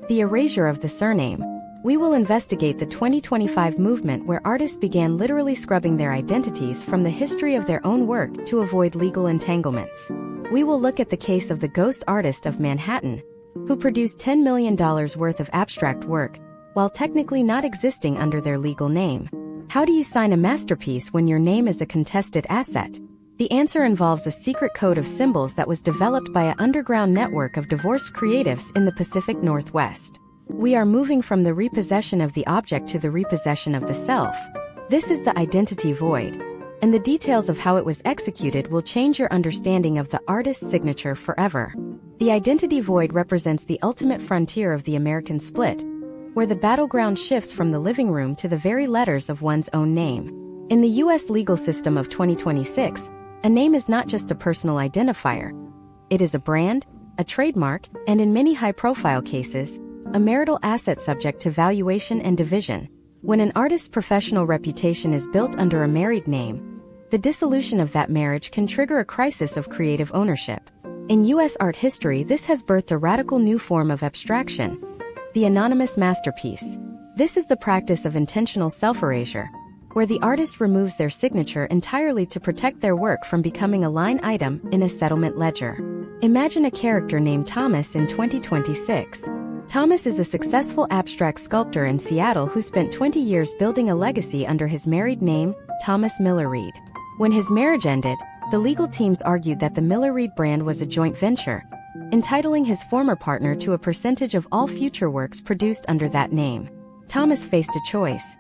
the erasure of the surname. We will investigate the 2025 movement where artists began literally scrubbing their identities from the history of their own work to avoid legal entanglements. We will look at the case of the ghost artist of Manhattan, who produced $10 million worth of abstract work, while technically not existing under their legal name. How do you sign a masterpiece when your name is a contested asset? The answer involves a secret code of symbols that was developed by an underground network of divorced creatives in the Pacific Northwest. We are moving from the repossession of the object to the repossession of the self. This is the identity void, and the details of how it was executed will change your understanding of the artist's signature forever. The identity void represents the ultimate frontier of the American split, where the battleground shifts from the living room to the very letters of one's own name. In the U.S. legal system of 2026, a name is not just a personal identifier. It is a brand, a trademark, and in many high-profile cases, a marital asset subject to valuation and division. When an artist's professional reputation is built under a married name, the dissolution of that marriage can trigger a crisis of creative ownership. In U.S. art history, this has birthed a radical new form of abstraction, the anonymous masterpiece. This is the practice of intentional self-erasure, where the artist removes their signature entirely to protect their work from becoming a line item in a settlement ledger. Imagine a character named Thomas in 2026. Thomas is a successful abstract sculptor in Seattle who spent 20 years building a legacy under his married name, Thomas Miller Reed. When his marriage ended, the legal teams argued that the Miller Reed brand was a joint venture, entitling his former partner to a percentage of all future works produced under that name. Thomas faced a choice: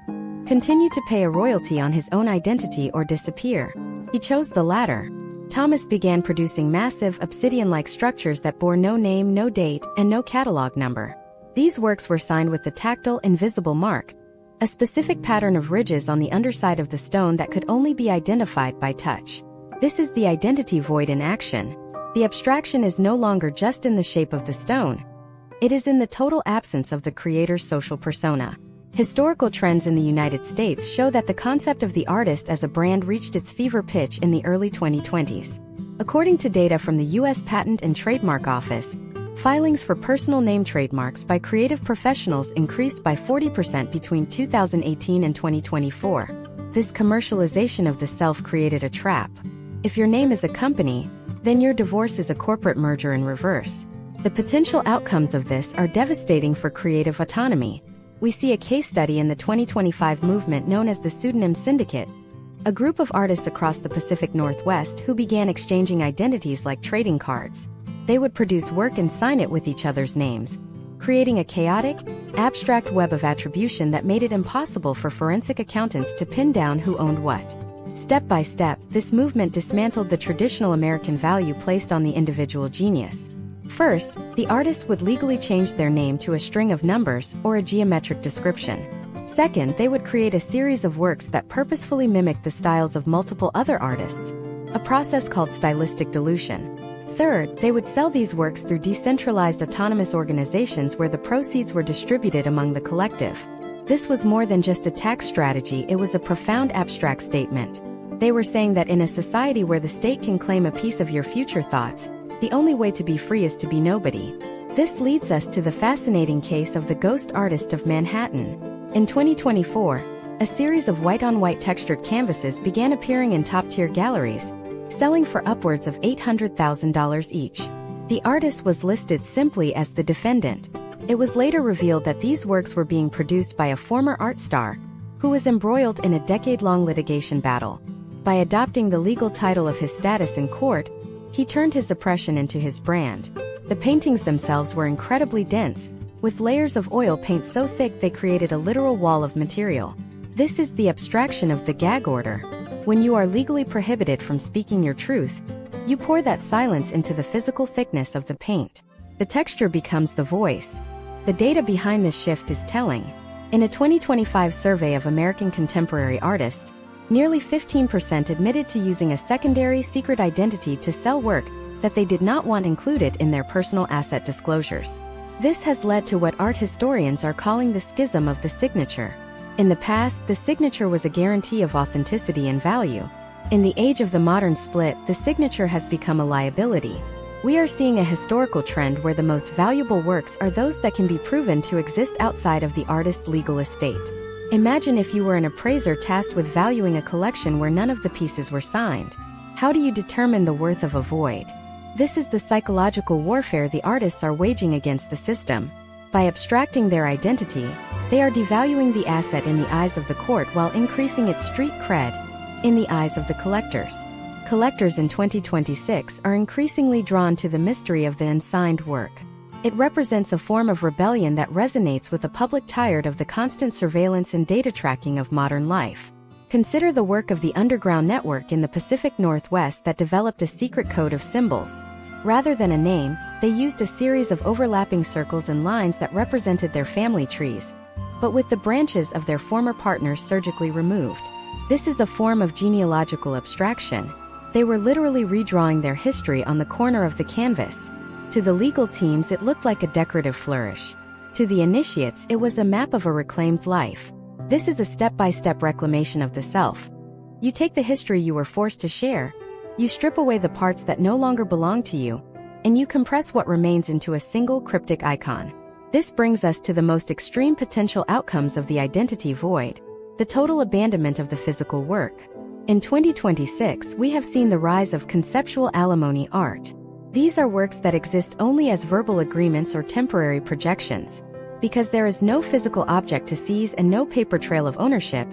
continue to pay a royalty on his own identity or disappear. He chose the latter. Thomas began producing massive, obsidian-like structures that bore no name, no date, and no catalog number. These works were signed with the tactile invisible mark, a specific pattern of ridges on the underside of the stone that could only be identified by touch. This is the identity void in action. The abstraction is no longer just in the shape of the stone. It is in the total absence of the creator's social persona. Historical trends in the United States show that the concept of the artist as a brand reached its fever pitch in the early 2020s. According to data from the U.S. Patent and Trademark Office, filings for personal name trademarks by creative professionals increased by 40% between 2018 and 2024. This commercialization of the self created a trap. If your name is a company, then your divorce is a corporate merger in reverse. The potential outcomes of this are devastating for creative autonomy. We see a case study in the 2025 movement known as the Pseudonym Syndicate, a group of artists across the Pacific Northwest who began exchanging identities like trading cards. They would produce work and sign it with each other's names, creating a chaotic, abstract web of attribution that made it impossible for forensic accountants to pin down who owned what. Step by step, this movement dismantled the traditional American value placed on the individual genius. First, the artists would legally change their name to a string of numbers or a geometric description. Second, they would create a series of works that purposefully mimicked the styles of multiple other artists, a process called stylistic dilution. Third, they would sell these works through decentralized autonomous organizations where the proceeds were distributed among the collective. This was more than just a tax strategy, it was a profound abstract statement. They were saying that in a society where the state can claim a piece of your future thoughts, the only way to be free is to be nobody. This leads us to the fascinating case of the ghost artist of Manhattan. In 2024, a series of white-on-white textured canvases began appearing in top-tier galleries, selling for upwards of $800,000 each. The artist was listed simply as the defendant. It was later revealed that these works were being produced by a former art star, who was embroiled in a decade-long litigation battle. By adopting the legal title of his status in court, he turned his oppression into his brand. The paintings themselves were incredibly dense, with layers of oil paint so thick they created a literal wall of material. This is the abstraction of the gag order. When you are legally prohibited from speaking your truth, you pour that silence into the physical thickness of the paint. The texture becomes the voice. The data behind this shift is telling. In a 2025 survey of American contemporary artists, nearly 15% admitted to using a secondary secret identity to sell work that they did not want included in their personal asset disclosures. This has led to what art historians are calling the schism of the signature. In the past, the signature was a guarantee of authenticity and value. In the age of the modern split, the signature has become a liability. We are seeing a historical trend where the most valuable works are those that can be proven to exist outside of the artist's legal estate. Imagine if you were an appraiser tasked with valuing a collection where none of the pieces were signed. How do you determine the worth of a void? This is the psychological warfare the artists are waging against the system. By abstracting their identity, they are devaluing the asset in the eyes of the court while increasing its street cred in the eyes of the collectors. Collectors in 2026 are increasingly drawn to the mystery of the unsigned work. It represents a form of rebellion that resonates with a public tired of the constant surveillance and data tracking of modern life. Consider the work of the underground network in the Pacific Northwest that developed a secret code of symbols. Rather than a name, they used a series of overlapping circles and lines that represented their family trees, but with the branches of their former partners surgically removed. This is a form of genealogical abstraction. They were literally redrawing their history on the corner of the canvas. To the legal teams, it looked like a decorative flourish. To the initiates, it was a map of a reclaimed life. This is a step-by-step reclamation of the self. You take the history you were forced to share, you strip away the parts that no longer belong to you, and you compress what remains into a single cryptic icon. This brings us to the most extreme potential outcomes of the identity void, the total abandonment of the physical work. In 2026, we have seen the rise of conceptual alimony art. These are works that exist only as verbal agreements or temporary projections. Because there is no physical object to seize and no paper trail of ownership,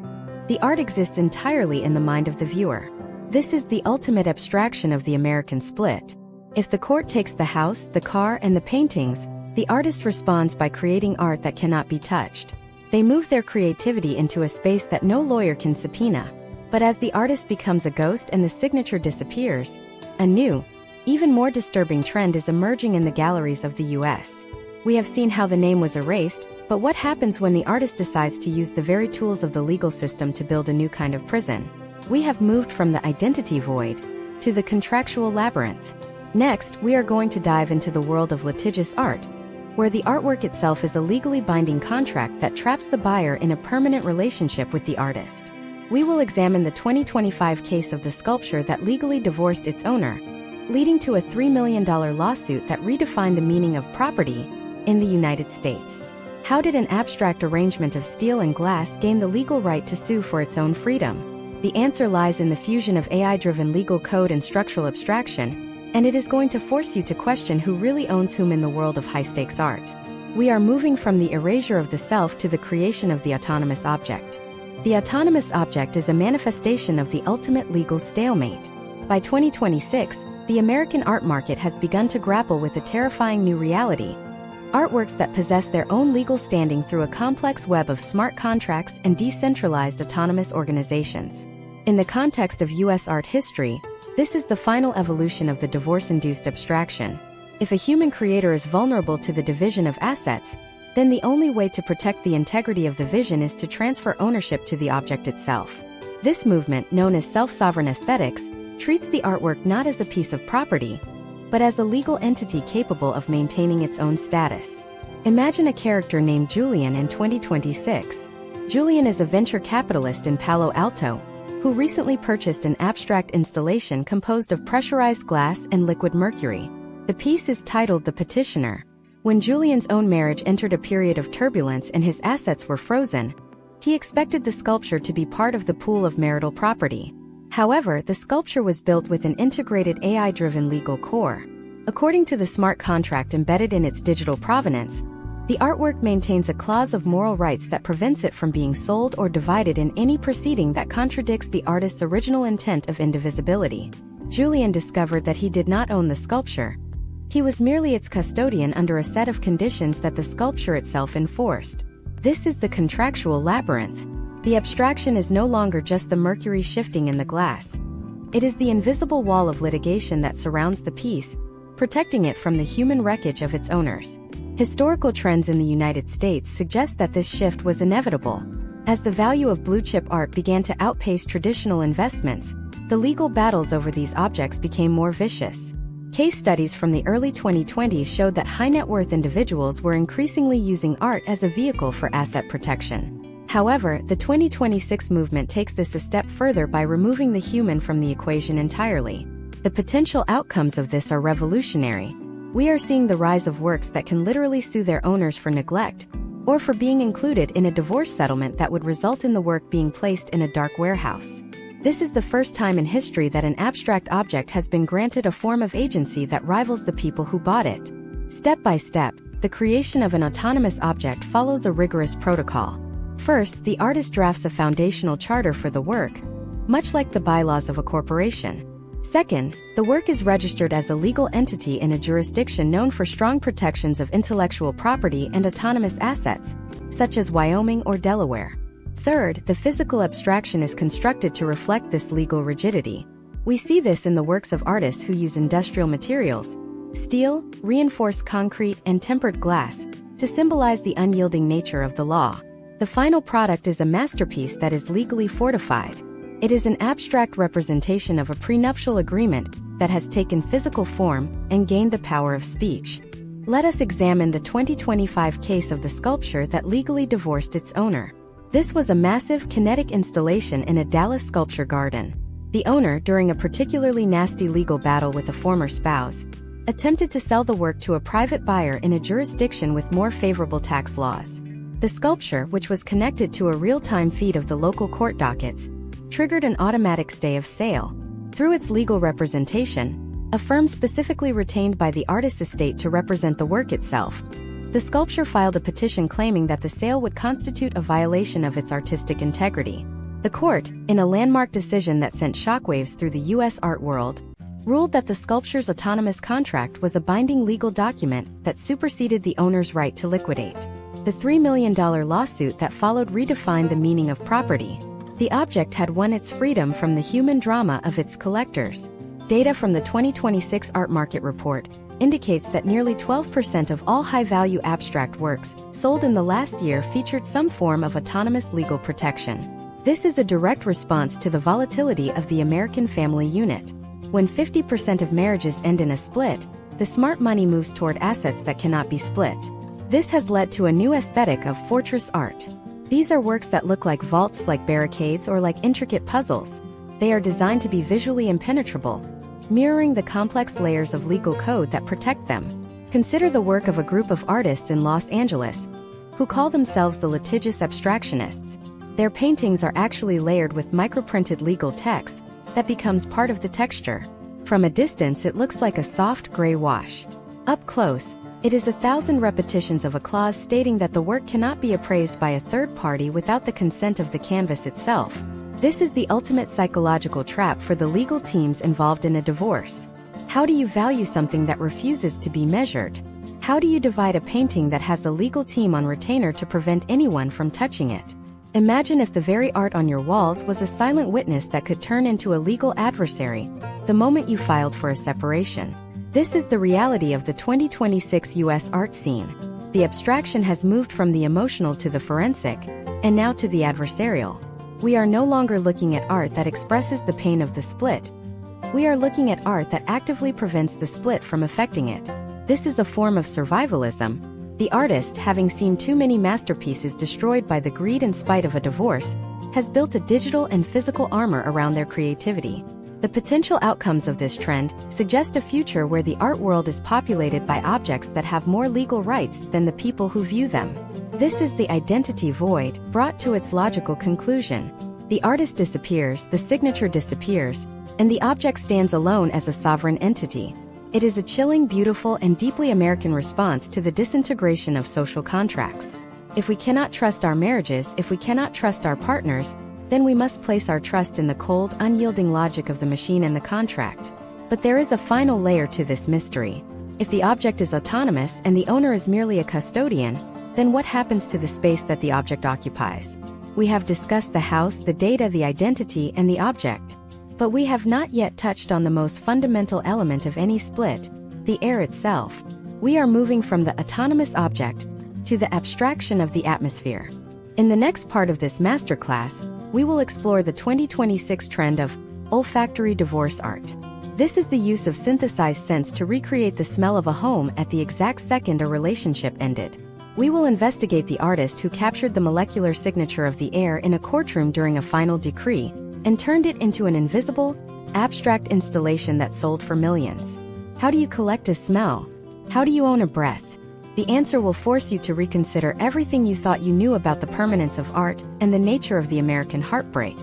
the art exists entirely in the mind of the viewer. This is the ultimate abstraction of the American split. If the court takes the house, the car, and the paintings, the artist responds by creating art that cannot be touched. They move their creativity into a space that no lawyer can subpoena. But as the artist becomes a ghost and the signature disappears, a new, even more disturbing trend is emerging in the galleries of the US. We have seen how the name was erased, but what happens when the artist decides to use the very tools of the legal system to build a new kind of prison? We have moved from the identity void to the contractual labyrinth. Next, we are going to dive into the world of litigious art, where the artwork itself is a legally binding contract that traps the buyer in a permanent relationship with the artist. We will examine the 2025 case of the sculpture that legally divorced its owner, leading to a $3 million lawsuit that redefined the meaning of property in the United States. How did an abstract arrangement of steel and glass gain the legal right to sue for its own freedom? The answer lies in the fusion of AI-driven legal code and structural abstraction, and it is going to force you to question who really owns whom in the world of high-stakes art. We are moving from the erasure of the self to the creation of the autonomous object. The autonomous object is a manifestation of the ultimate legal stalemate. By 2026, the American art market has begun to grapple with a terrifying new reality: artworks that possess their own legal standing through a complex web of smart contracts and decentralized autonomous organizations. In the context of U.S. art history, this is the final evolution of the divorce-induced abstraction. If a human creator is vulnerable to the division of assets, then the only way to protect the integrity of the vision is to transfer ownership to the object itself. This movement, known as self-sovereign aesthetics, treats the artwork not as a piece of property, but as a legal entity capable of maintaining its own status. Imagine a character named Julian in 2026. Julian is a venture capitalist in Palo Alto, who recently purchased an abstract installation composed of pressurized glass and liquid mercury. The piece is titled The Petitioner. When Julian's own marriage entered a period of turbulence and his assets were frozen, he expected the sculpture to be part of the pool of marital property. However, the sculpture was built with an integrated AI-driven legal core. According to the smart contract embedded in its digital provenance, the artwork maintains a clause of moral rights that prevents it from being sold or divided in any proceeding that contradicts the artist's original intent of indivisibility. Julian discovered that he did not own the sculpture. He was merely its custodian under a set of conditions that the sculpture itself enforced. This is the contractual labyrinth. The abstraction is no longer just the mercury shifting in the glass. It is the invisible wall of litigation that surrounds the piece, protecting it from the human wreckage of its owners. Historical trends in the United States suggest that this shift was inevitable. As the value of blue-chip art began to outpace traditional investments, the legal battles over these objects became more vicious. Case studies from the early 2020s showed that high-net-worth individuals were increasingly using art as a vehicle for asset protection. However, the 2026 movement takes this a step further by removing the human from the equation entirely. The potential outcomes of this are revolutionary. We are seeing the rise of works that can literally sue their owners for neglect, or for being included in a divorce settlement that would result in the work being placed in a dark warehouse. This is the first time in history that an abstract object has been granted a form of agency that rivals the people who bought it. Step by step, the creation of an autonomous object follows a rigorous protocol. First, the artist drafts a foundational charter for the work, much like the bylaws of a corporation. Second, the work is registered as a legal entity in a jurisdiction known for strong protections of intellectual property and autonomous assets, such as Wyoming or Delaware. Third, the physical abstraction is constructed to reflect this legal rigidity. We see this in the works of artists who use industrial materials, steel, reinforced concrete, and tempered glass, to symbolize the unyielding nature of the law. The final product is a masterpiece that is legally fortified. It is an abstract representation of a prenuptial agreement that has taken physical form and gained the power of speech. Let us examine the 2025 case of the sculpture that legally divorced its owner. This was a massive, kinetic installation in a Dallas sculpture garden. The owner, during a particularly nasty legal battle with a former spouse, attempted to sell the work to a private buyer in a jurisdiction with more favorable tax laws. The sculpture, which was connected to a real-time feed of the local court dockets, triggered an automatic stay of sale. Through its legal representation, a firm specifically retained by the artist's estate to represent the work itself, the sculpture filed a petition claiming that the sale would constitute a violation of its artistic integrity. The court, in a landmark decision that sent shockwaves through the U.S. art world, ruled that the sculpture's autonomous contract was a binding legal document that superseded the owner's right to liquidate. The $3 million lawsuit that followed redefined the meaning of property. The object had won its freedom from the human drama of its collectors. Data from the 2026 Art Market Report indicates that nearly 12% of all high-value abstract works sold in the last year featured some form of autonomous legal protection. This is a direct response to the volatility of the American family unit. When 50% of marriages end in a split, the smart money moves toward assets that cannot be split. This has led to a new aesthetic of fortress art. These are works that look like vaults, like barricades, or like intricate puzzles. They are designed to be visually impenetrable, mirroring the complex layers of legal code that protect them. Consider the work of a group of artists in Los Angeles, who call themselves the litigious abstractionists. Their paintings are actually layered with microprinted legal text that becomes part of the texture. From a distance, it looks like a soft gray wash. Up close, it is 1,000 repetitions of a clause stating that the work cannot be appraised by a third party without the consent of the canvas itself. This is the ultimate psychological trap for the legal teams involved in a divorce. How do you value something that refuses to be measured? How do you divide a painting that has a legal team on retainer to prevent anyone from touching it? Imagine if the very art on your walls was a silent witness that could turn into a legal adversary the moment you filed for a separation. This is the reality of the 2026 U.S. art scene. The abstraction has moved from the emotional to the forensic, and now to the adversarial. We are no longer looking at art that expresses the pain of the split. We are looking at art that actively prevents the split from affecting it. This is a form of survivalism. The artist, having seen too many masterpieces destroyed by the greed and spite of a divorce, has built a digital and physical armor around their creativity. The potential outcomes of this trend suggest a future where the art world is populated by objects that have more legal rights than the people who view them. This is the identity void brought to its logical conclusion. The artist disappears, the signature disappears, and the object stands alone as a sovereign entity. It is a chilling, beautiful, and deeply American response to the disintegration of social contracts. If we cannot trust our marriages, if we cannot trust our partners, then we must place our trust in the cold, unyielding logic of the machine and the contract. But there is a final layer to this mystery. If the object is autonomous and the owner is merely a custodian, then what happens to the space that the object occupies? We have discussed the house, the data, the identity, and the object. But we have not yet touched on the most fundamental element of any split, the air itself. We are moving from the autonomous object to the abstraction of the atmosphere. In the next part of this masterclass, we will explore the 2026 trend of olfactory divorce art. This is the use of synthesized scents to recreate the smell of a home at the exact second a relationship ended. We will investigate the artist who captured the molecular signature of the air in a courtroom during a final decree and turned it into an invisible, abstract installation that sold for millions. How do you collect a smell? How do you own a breath? The answer will force you to reconsider everything you thought you knew about the permanence of art and the nature of the American heartbreak.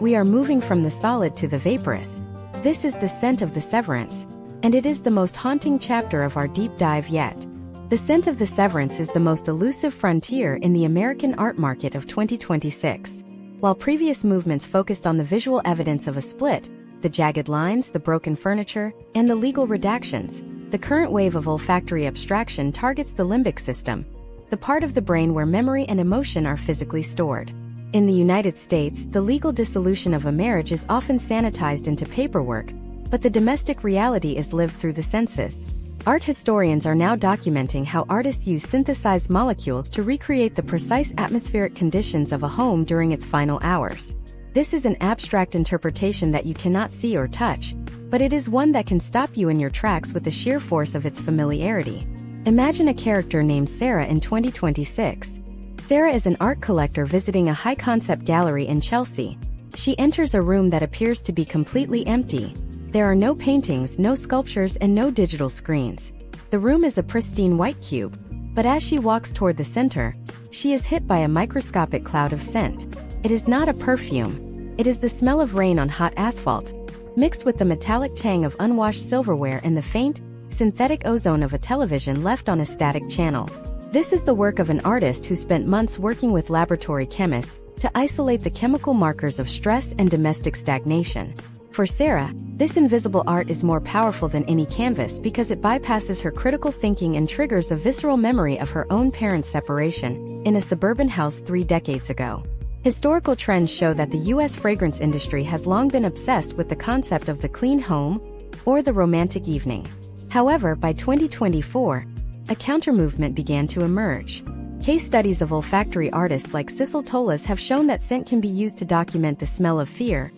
We are moving from the solid to the vaporous. This is the scent of the severance, and it is the most haunting chapter of our deep dive yet. The scent of the severance is the most elusive frontier in the American art market of 2026. While previous movements focused on the visual evidence of a split, the jagged lines, the broken furniture, and the legal redactions, the current wave of olfactory abstraction targets the limbic system, the part of the brain where memory and emotion are physically stored. In the United States, the legal dissolution of a marriage is often sanitized into paperwork, but the domestic reality is lived through the senses. Art historians are now documenting how artists use synthesized molecules to recreate the precise atmospheric conditions of a home during its final hours. This is an abstract interpretation that you cannot see or touch, but it is one that can stop you in your tracks with the sheer force of its familiarity. Imagine a character named Sarah in 2026. Sarah is an art collector visiting a high-concept gallery in Chelsea. She enters a room that appears to be completely empty. There are no paintings, no sculptures, and no digital screens. The room is a pristine white cube, but as she walks toward the center, she is hit by a microscopic cloud of scent. It is not a perfume. It is the smell of rain on hot asphalt, mixed with the metallic tang of unwashed silverware and the faint, synthetic ozone of a television left on a static channel. This is the work of an artist who spent months working with laboratory chemists to isolate the chemical markers of stress and domestic stagnation. For Sarah, this invisible art is more powerful than any canvas because it bypasses her critical thinking and triggers a visceral memory of her own parents' separation in a suburban house 3 decades ago. Historical trends show that the U.S. fragrance industry has long been obsessed with the concept of the clean home or the romantic evening. However, by 2024, a counter-movement began to emerge. Case studies of olfactory artists like Cecil Tolas have shown that scent can be used to document the smell of fear,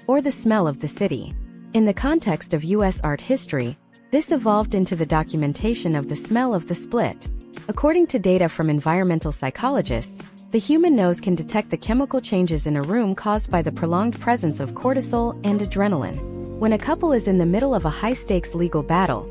or the smell of the city. In the context of U.S. art history, this evolved into the documentation of the smell of the split. According to data from environmental psychologists, the human nose can detect the chemical changes in a room caused by the prolonged presence of cortisol and adrenaline. When a couple is in the middle of a high-stakes legal battle,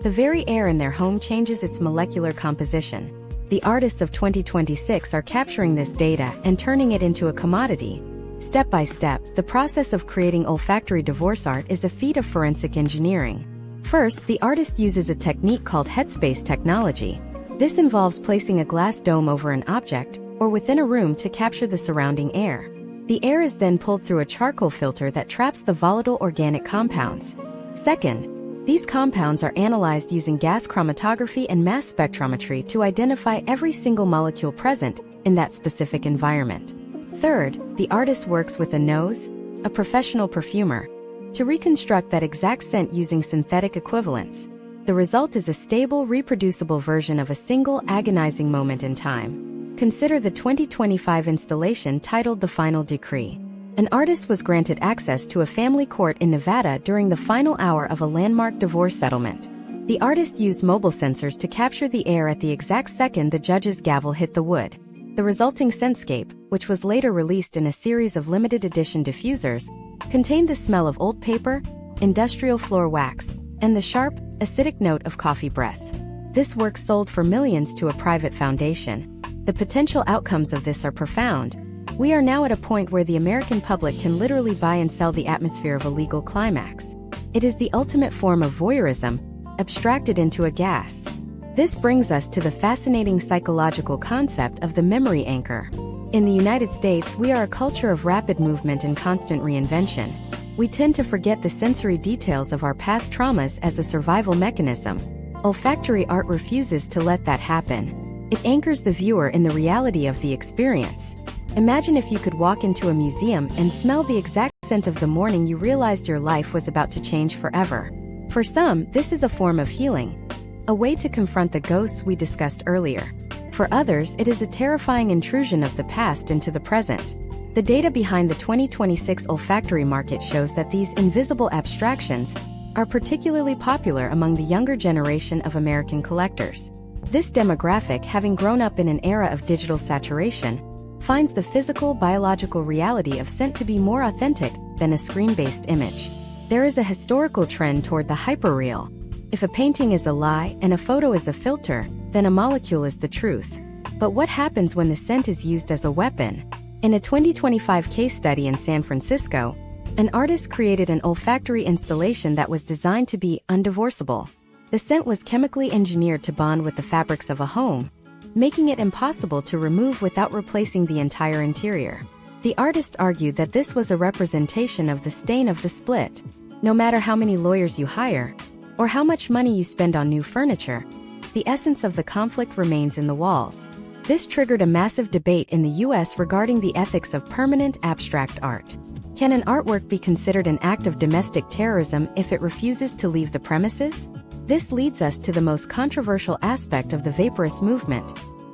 the very air in their home changes its molecular composition. The artists of 2026 are capturing this data and turning it into a commodity. Step by step, the process of creating olfactory divorce art is a feat of forensic engineering. First, the artist uses a technique called headspace technology. This involves placing a glass dome over an object, or within a room to capture the surrounding air. The air is then pulled through a charcoal filter that traps the volatile organic compounds. Second, these compounds are analyzed using gas chromatography and mass spectrometry to identify every single molecule present in that specific environment. Third, the artist works with a nose, a professional perfumer, to reconstruct that exact scent using synthetic equivalents. The result is a stable, reproducible version of a single agonizing moment in time. Consider the 2025 installation titled The Final Decree. An artist was granted access to a family court in Nevada during the final hour of a landmark divorce settlement. The artist used mobile sensors to capture the air at the exact second the judge's gavel hit the wood. The resulting scentscape, which was later released in a series of limited edition diffusers, contained the smell of old paper, industrial floor wax, and the sharp, acidic note of coffee breath. This work sold for millions to a private foundation. The potential outcomes of this are profound. We are now at a point where the American public can literally buy and sell the atmosphere of a legal climax. It is the ultimate form of voyeurism, abstracted into a gas. This brings us to the fascinating psychological concept of the memory anchor. In the United States, we are a culture of rapid movement and constant reinvention. We tend to forget the sensory details of our past traumas as a survival mechanism. Olfactory art refuses to let that happen. It anchors the viewer in the reality of the experience. Imagine if you could walk into a museum and smell the exact scent of the morning you realized your life was about to change forever. For some, this is a form of healing, a way to confront the ghosts we discussed earlier. For others, it is a terrifying intrusion of the past into the present. The data behind the 2026 olfactory market shows that these invisible abstractions are particularly popular among the younger generation of American collectors. This demographic, having grown up in an era of digital saturation, finds the physical, biological reality of scent to be more authentic than a screen-based image. There is a historical trend toward the hyperreal. If a painting is a lie and a photo is a filter, then a molecule is the truth. But what happens when the scent is used as a weapon? In a 2025 case study in San Francisco, an artist created an olfactory installation that was designed to be undivorceable. The scent was chemically engineered to bond with the fabrics of a home, making it impossible to remove without replacing the entire interior. The artist argued that this was a representation of the stain of the split. No matter how many lawyers you hire, or how much money you spend on new furniture, the essence of the conflict remains in the walls. This triggered a massive debate in the US regarding the ethics of permanent abstract art. Can an artwork be considered an act of domestic terrorism if it refuses to leave the premises? This leads us to the most controversial aspect of the vaporist movement: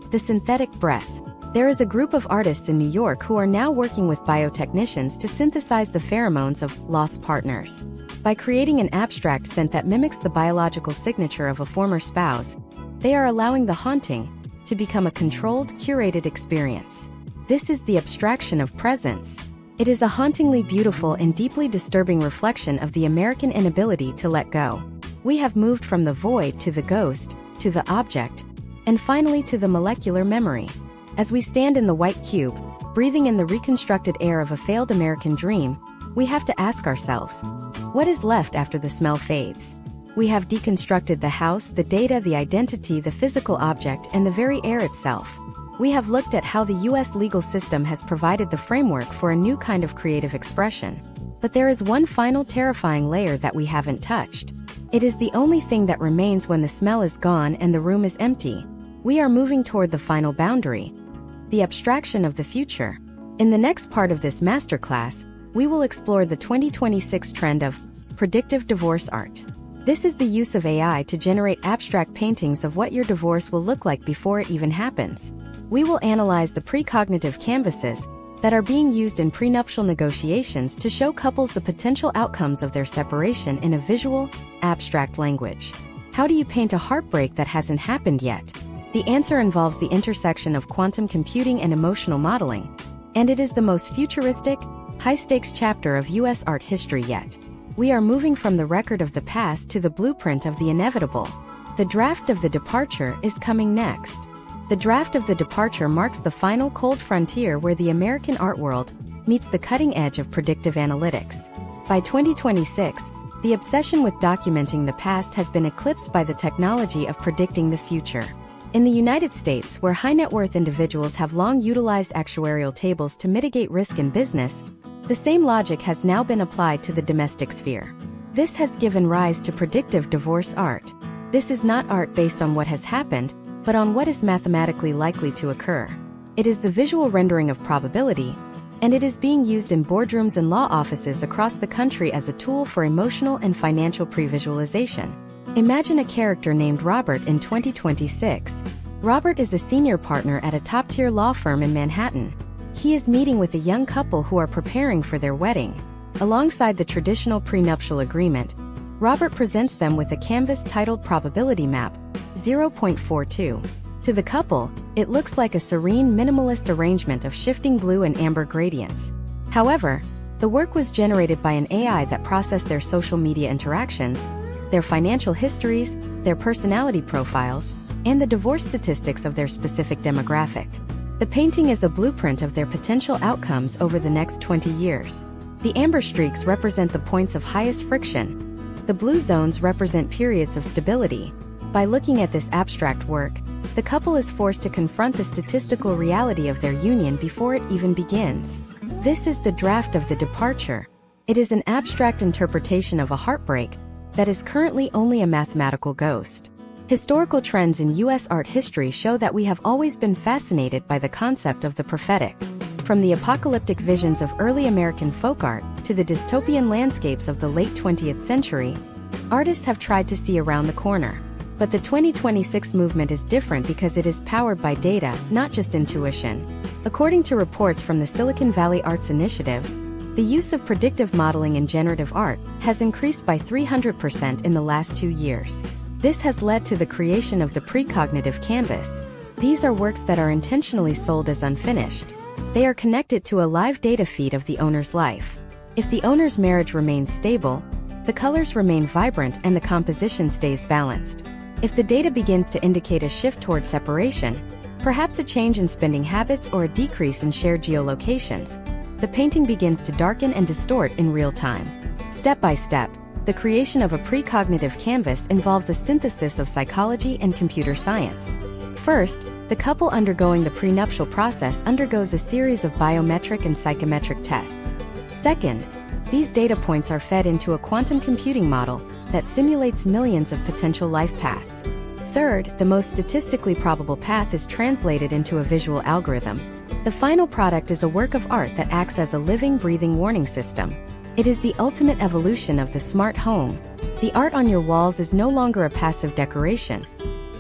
the synthetic breath. There is a group of artists in New York who are now working with biotechnicians to synthesize the pheromones of lost partners. By creating an abstract scent that mimics the biological signature of a former spouse, they are allowing the haunting to become a controlled, curated experience. This is the abstraction of presence. It is a hauntingly beautiful and deeply disturbing reflection of the American inability to let go. We have moved from the void to the ghost, to the object, and finally to the molecular memory. As we stand in the white cube, breathing in the reconstructed air of a failed American dream, we have to ask ourselves, what is left after the smell fades? We have deconstructed the house, the data, the identity, the physical object, and the very air itself. We have looked at how the US legal system has provided the framework for a new kind of creative expression. But there is one final terrifying layer that we haven't touched. It is the only thing that remains when the smell is gone and the room is empty. We are moving toward the final boundary, the abstraction of the future. In the next part of this masterclass, we will explore the 2026 trend of predictive divorce art. This is the use of AI to generate abstract paintings of what your divorce will look like before it even happens. We will analyze the precognitive canvases that are being used in prenuptial negotiations to show couples the potential outcomes of their separation in a visual, abstract language. How do you paint a heartbreak that hasn't happened yet? The answer involves the intersection of quantum computing and emotional modeling, and it is the most futuristic, high-stakes chapter of U.S. art history yet. We are moving from the record of the past to the blueprint of the inevitable. The draft of the departure is coming next. The draft of the departure marks the final cold frontier where the American art world meets the cutting edge of predictive analytics. By 2026, the obsession with documenting the past has been eclipsed by the technology of predicting the future. In the United States, where high-net-worth individuals have long utilized actuarial tables to mitigate risk in business, the same logic has now been applied to the domestic sphere. This has given rise to predictive divorce art. This is not art based on what has happened, but on what is mathematically likely to occur. It is the visual rendering of probability, and it is being used in boardrooms and law offices across the country as a tool for emotional and financial pre-visualization. Imagine a character named Robert in 2026. Robert is a senior partner at a top-tier law firm in Manhattan. He is meeting with a young couple who are preparing for their wedding. Alongside the traditional prenuptial agreement, Robert presents them with a canvas titled Probability Map 0.42. To the couple, it looks like a serene minimalist arrangement of shifting blue and amber gradients. However, the work was generated by an AI that processed their social media interactions, their financial histories, their personality profiles, and the divorce statistics of their specific demographic. The painting is a blueprint of their potential outcomes over the next 20 years. The amber streaks represent the points of highest friction. The blue zones represent periods of stability. By looking at this abstract work, the couple is forced to confront the statistical reality of their union before it even begins. This is the draft of the departure. It is an abstract interpretation of a heartbreak that is currently only a mathematical ghost. Historical trends in U.S. art history show that we have always been fascinated by the concept of the prophetic. From the apocalyptic visions of early American folk art to the dystopian landscapes of the late 20th century, artists have tried to see around the corner. But the 2026 movement is different because it is powered by data, not just intuition. According to reports from the Silicon Valley Arts Initiative, the use of predictive modeling in generative art has increased by 300% in the last 2 years. This has led to the creation of the precognitive canvas. These are works that are intentionally sold as unfinished. They are connected to a live data feed of the owner's life. If the owner's marriage remains stable, the colors remain vibrant and the composition stays balanced. If the data begins to indicate a shift toward separation, perhaps a change in spending habits or a decrease in shared geolocations, the painting begins to darken and distort in real time. Step by step, the creation of a precognitive canvas involves a synthesis of psychology and computer science. First, the couple undergoing the prenuptial process undergoes a series of biometric and psychometric tests. Second, these data points are fed into a quantum computing model that simulates millions of potential life paths. Third, the most statistically probable path is translated into a visual algorithm. The final product is a work of art that acts as a living, breathing warning system. It is the ultimate evolution of the smart home. The art on your walls is no longer a passive decoration.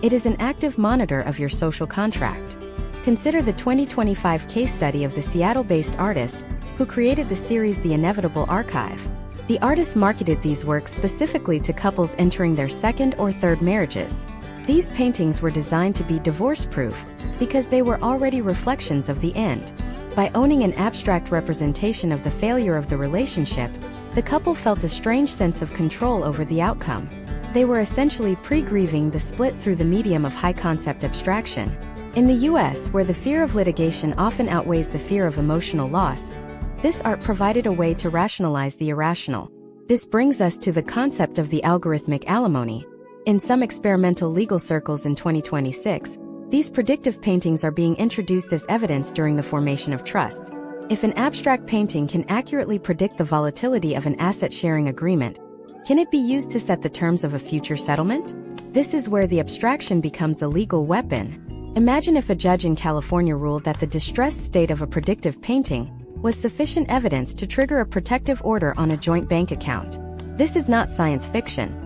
It is an active monitor of your social contract. Consider the 2025 case study of the Seattle-based artist who created the series The Inevitable Archive. The artist marketed these works specifically to couples entering their second or third marriages. These paintings were designed to be divorce-proof because they were already reflections of the end. By owning an abstract representation of the failure of the relationship, the couple felt a strange sense of control over the outcome. They were essentially pre-grieving the split through the medium of high-concept abstraction. In the US, where the fear of litigation often outweighs the fear of emotional loss, this art provided a way to rationalize the irrational. This brings us to the concept of the algorithmic alimony. In some experimental legal circles in 2026, these predictive paintings are being introduced as evidence during the formation of trusts. If an abstract painting can accurately predict the volatility of an asset-sharing agreement, can it be used to set the terms of a future settlement? This is where the abstraction becomes a legal weapon. Imagine if a judge in California ruled that the distressed state of a predictive painting was sufficient evidence to trigger a protective order on a joint bank account. This is not science fiction.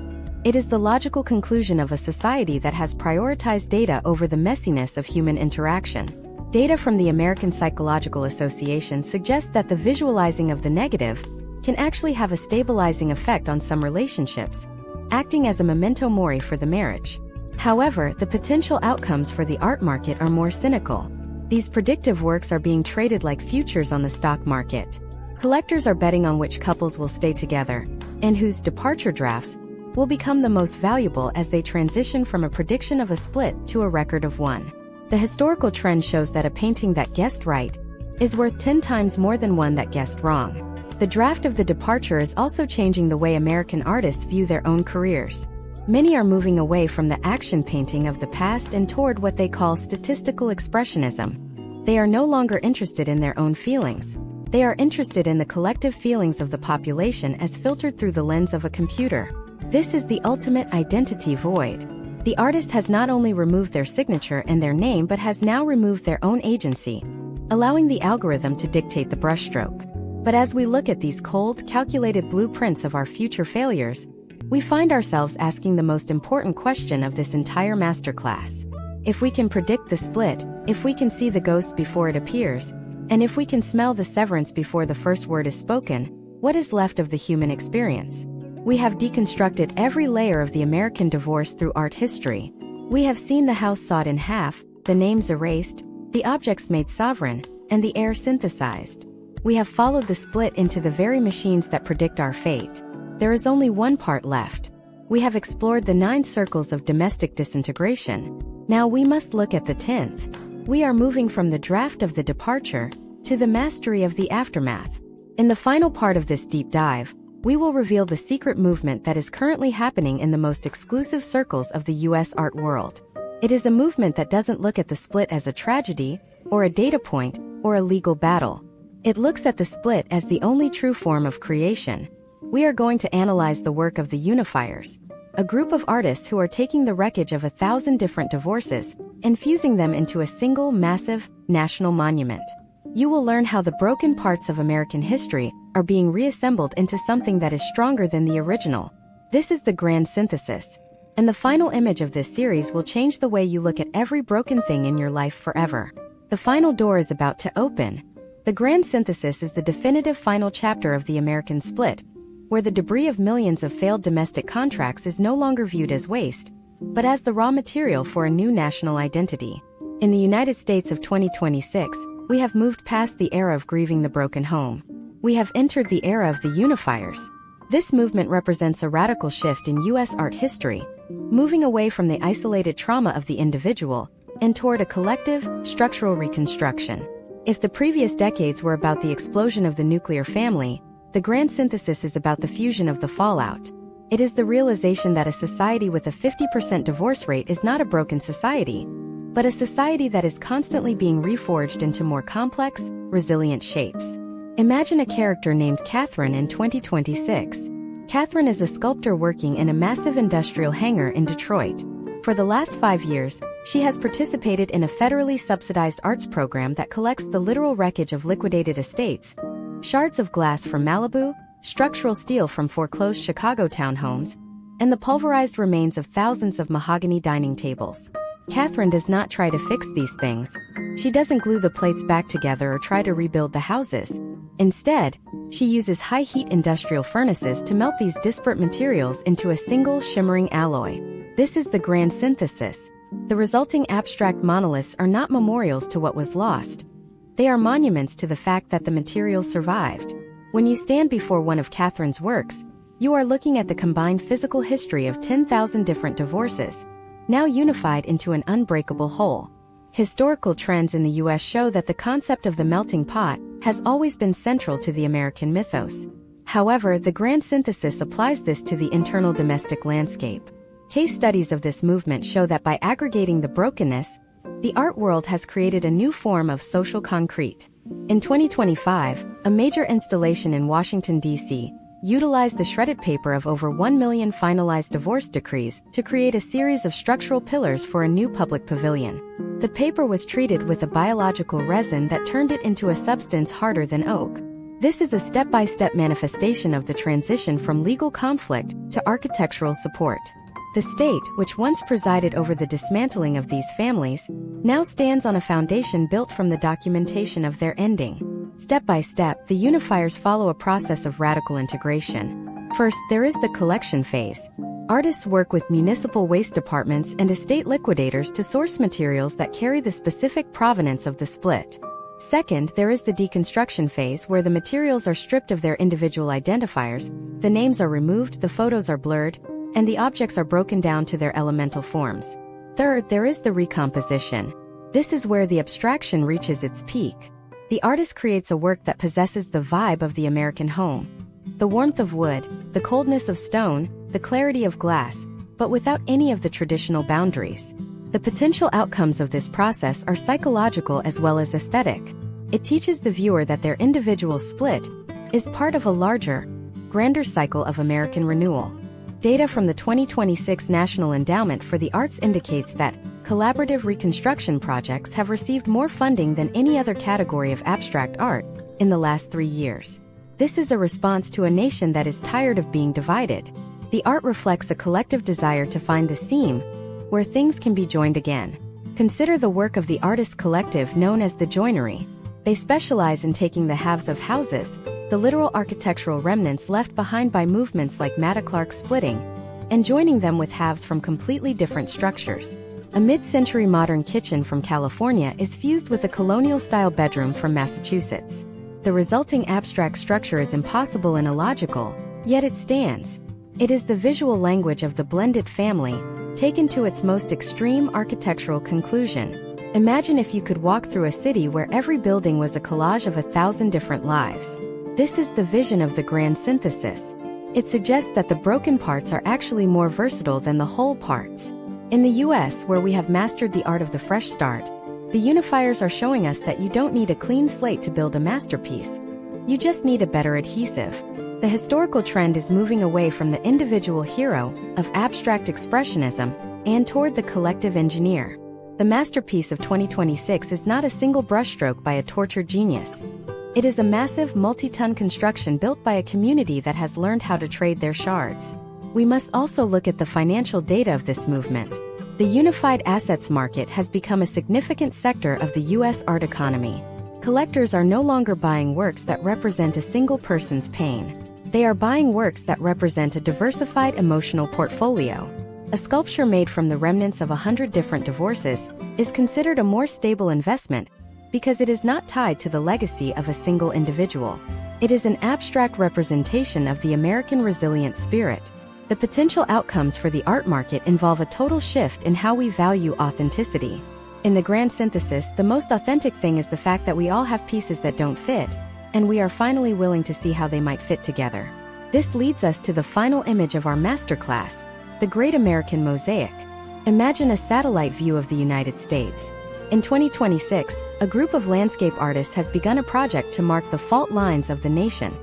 It is the logical conclusion of a society that has prioritized data over the messiness of human interaction. Data from the American Psychological Association suggests that the visualizing of the negative can actually have a stabilizing effect on some relationships, acting as a memento mori for the marriage. However, the potential outcomes for the art market are more cynical. These predictive works are being traded like futures on the stock market. Collectors are betting on which couples will stay together, and whose departure drafts will become the most valuable as they transition from a prediction of a split to a record of one. The historical trend shows that a painting that guessed right is worth 10 times more than one that guessed wrong. The draft of the departure is also changing the way American artists view their own careers. Many are moving away from the action painting of the past and toward what they call statistical expressionism. They are no longer interested in their own feelings. They are interested in the collective feelings of the population as filtered through the lens of a computer. This is the ultimate identity void. The artist has not only removed their signature and their name but has now removed their own agency, allowing the algorithm to dictate the brushstroke. But as we look at these cold, calculated blueprints of our future failures, we find ourselves asking the most important question of this entire masterclass. If we can predict the split, if we can see the ghost before it appears, and if we can smell the severance before the first word is spoken, what is left of the human experience? We have deconstructed every layer of the American divorce through art history. We have seen the house sawed in half, the names erased, the objects made sovereign, and the air synthesized. We have followed the split into the very machines that predict our fate. There is only one part left. We have explored the 9 circles of domestic disintegration. Now we must look at the 10th. We are moving from the draft of the departure to the mastery of the aftermath. In the final part of this deep dive, we will reveal the secret movement that is currently happening in the most exclusive circles of the US art world. It is a movement that doesn't look at the split as a tragedy, or a data point, or a legal battle. It looks at the split as the only true form of creation. We are going to analyze the work of the Unifiers, a group of artists who are taking the wreckage of 1,000 different divorces and fusing them into a single, massive, national monument. You will learn how the broken parts of American history are being reassembled into something that is stronger than the original. This is the grand synthesis. And the final image of this series will change the way you look at every broken thing in your life forever. The final door is about to open. The grand synthesis is the definitive final chapter of the American split, where the debris of millions of failed domestic contracts is no longer viewed as waste, but as the raw material for a new national identity. In the United States of 2026, we have moved past the era of grieving the broken home. We have entered the era of the Unifiers. This movement represents a radical shift in U.S. art history, moving away from the isolated trauma of the individual and toward a collective, structural reconstruction. If the previous decades were about the explosion of the nuclear family, the grand synthesis is about the fusion of the fallout. It is the realization that a society with a 50% divorce rate is not a broken society, but a society that is constantly being reforged into more complex, resilient shapes. Imagine a character named Catherine in 2026. Catherine is a sculptor working in a massive industrial hangar in Detroit. For the last 5 years, she has participated in a federally subsidized arts program that collects the literal wreckage of liquidated estates, shards of glass from Malibu, structural steel from foreclosed Chicago townhomes, and the pulverized remains of thousands of mahogany dining tables. Catherine does not try to fix these things. She doesn't glue the plates back together or try to rebuild the houses. Instead, she uses high-heat industrial furnaces to melt these disparate materials into a single shimmering alloy. This is the grand synthesis. The resulting abstract monoliths are not memorials to what was lost. They are monuments to the fact that the materials survived. When you stand before one of Catherine's works, you are looking at the combined physical history of 10,000 different divorces, now unified into an unbreakable whole. Historical trends in the U.S. show that the concept of the melting pot has always been central to the American mythos. However, the grand synthesis applies this to the internal domestic landscape. Case studies of this movement show that by aggregating the brokenness, the art world has created a new form of social concrete. In 2025, a major installation in Washington, D.C., utilized the shredded paper of over 1 million finalized divorce decrees to create a series of structural pillars for a new public pavilion. The paper was treated with a biological resin that turned it into a substance harder than oak. This is a step-by-step manifestation of the transition from legal conflict to architectural support. The state, which once presided over the dismantling of these families, now stands on a foundation built from the documentation of their ending. Step by step, the unifiers follow a process of radical integration. First, there is the collection phase. Artists work with municipal waste departments and estate liquidators to source materials that carry the specific provenance of the split. Second, there is the deconstruction phase where the materials are stripped of their individual identifiers, the names are removed, the photos are blurred, and the objects are broken down to their elemental forms. Third, there is the recomposition. This is where the abstraction reaches its peak. The artist creates a work that possesses the vibe of the American home. The warmth of wood, the coldness of stone, the clarity of glass, but without any of the traditional boundaries. The potential outcomes of this process are psychological as well as aesthetic. It teaches the viewer that their individual split is part of a larger, grander cycle of American renewal. Data from the 2026 National Endowment for the Arts indicates that collaborative reconstruction projects have received more funding than any other category of abstract art in the last 3 years. This is a response to a nation that is tired of being divided. The art reflects a collective desire to find the seam where things can be joined again. Consider the work of the artist collective known as the joinery. They specialize in taking the halves of houses, the literal architectural remnants left behind by movements like Matta Clark's splitting, and joining them with halves from completely different structures. A mid-century modern kitchen from California is fused with a colonial-style bedroom from Massachusetts. The resulting abstract structure is impossible and illogical, yet it stands. It is the visual language of the blended family, taken to its most extreme architectural conclusion. Imagine if you could walk through a city where every building was a collage of 1,000 different lives. This is the vision of the grand synthesis. It suggests that the broken parts are actually more versatile than the whole parts. In the US, where we have mastered the art of the fresh start, the unifiers are showing us that you don't need a clean slate to build a masterpiece. You just need a better adhesive. The historical trend is moving away from the individual hero of abstract expressionism and toward the collective engineer. The masterpiece of 2026 is not a single brushstroke by a tortured genius. It is a massive multi-ton construction built by a community that has learned how to trade their shards. We must also look at the financial data of this movement. The unified assets market has become a significant sector of the US art economy. Collectors are no longer buying works that represent a single person's pain. They are buying works that represent a diversified emotional portfolio. A sculpture made from the remnants of 100 different divorces is considered a more stable investment because it is not tied to the legacy of a single individual. It is an abstract representation of the American resilient spirit. The potential outcomes for the art market involve a total shift in how we value authenticity. In the grand synthesis, the most authentic thing is the fact that we all have pieces that don't fit, and we are finally willing to see how they might fit together. This leads us to the final image of our masterclass, the Great American Mosaic. Imagine a satellite view of the United States. In 2026, a group of landscape artists has begun a project to mark the fault lines of the nation,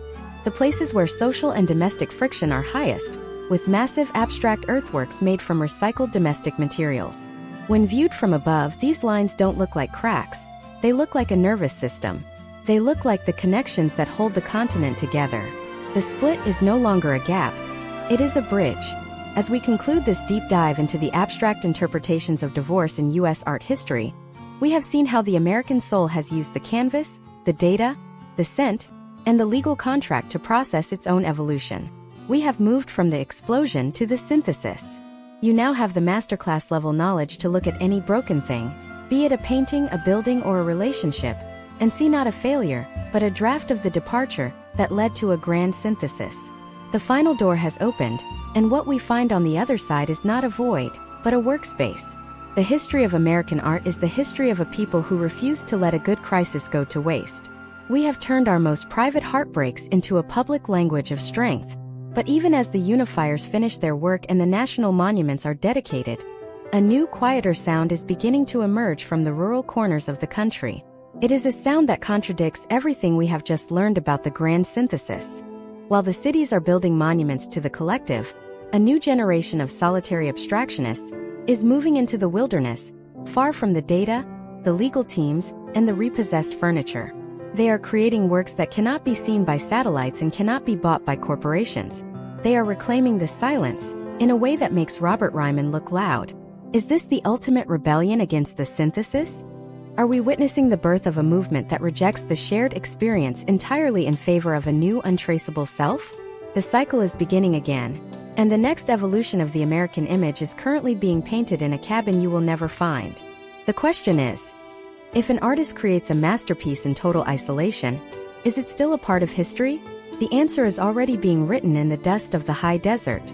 the places where social and domestic friction are highest, with massive abstract earthworks made from recycled domestic materials. When viewed from above, these lines don't look like cracks, they look like a nervous system. They look like the connections that hold the continent together. The split is no longer a gap, it is a bridge. As we conclude this deep dive into the abstract interpretations of divorce in US art history, we have seen how the American soul has used the canvas, the data, the scent, and the legal contract to process its own evolution. We have moved from the explosion to the synthesis. You now have the masterclass level knowledge to look at any broken thing, be it a painting, a building, or a relationship, and see not a failure, but a draft of the departure that led to a grand synthesis. The final door has opened, and what we find on the other side is not a void, but a workspace. The history of American art is the history of a people who refused to let a good crisis go to waste. We have turned our most private heartbreaks into a public language of strength. But even as the unifiers finish their work and the national monuments are dedicated, a new, quieter sound is beginning to emerge from the rural corners of the country. It is a sound that contradicts everything we have just learned about the grand synthesis. While the cities are building monuments to the collective, a new generation of solitary abstractionists is moving into the wilderness, far from the data, the legal teams, and the repossessed furniture. They are creating works that cannot be seen by satellites and cannot be bought by corporations. They are reclaiming the silence, in a way that makes Robert Ryman look loud. Is this the ultimate rebellion against the synthesis? Are we witnessing the birth of a movement that rejects the shared experience entirely in favor of a new untraceable self? The cycle is beginning again, and the next evolution of the American image is currently being painted in a cabin you will never find. The question is, if an artist creates a masterpiece in total isolation, is it still a part of history? The answer is already being written in the dust of the high desert.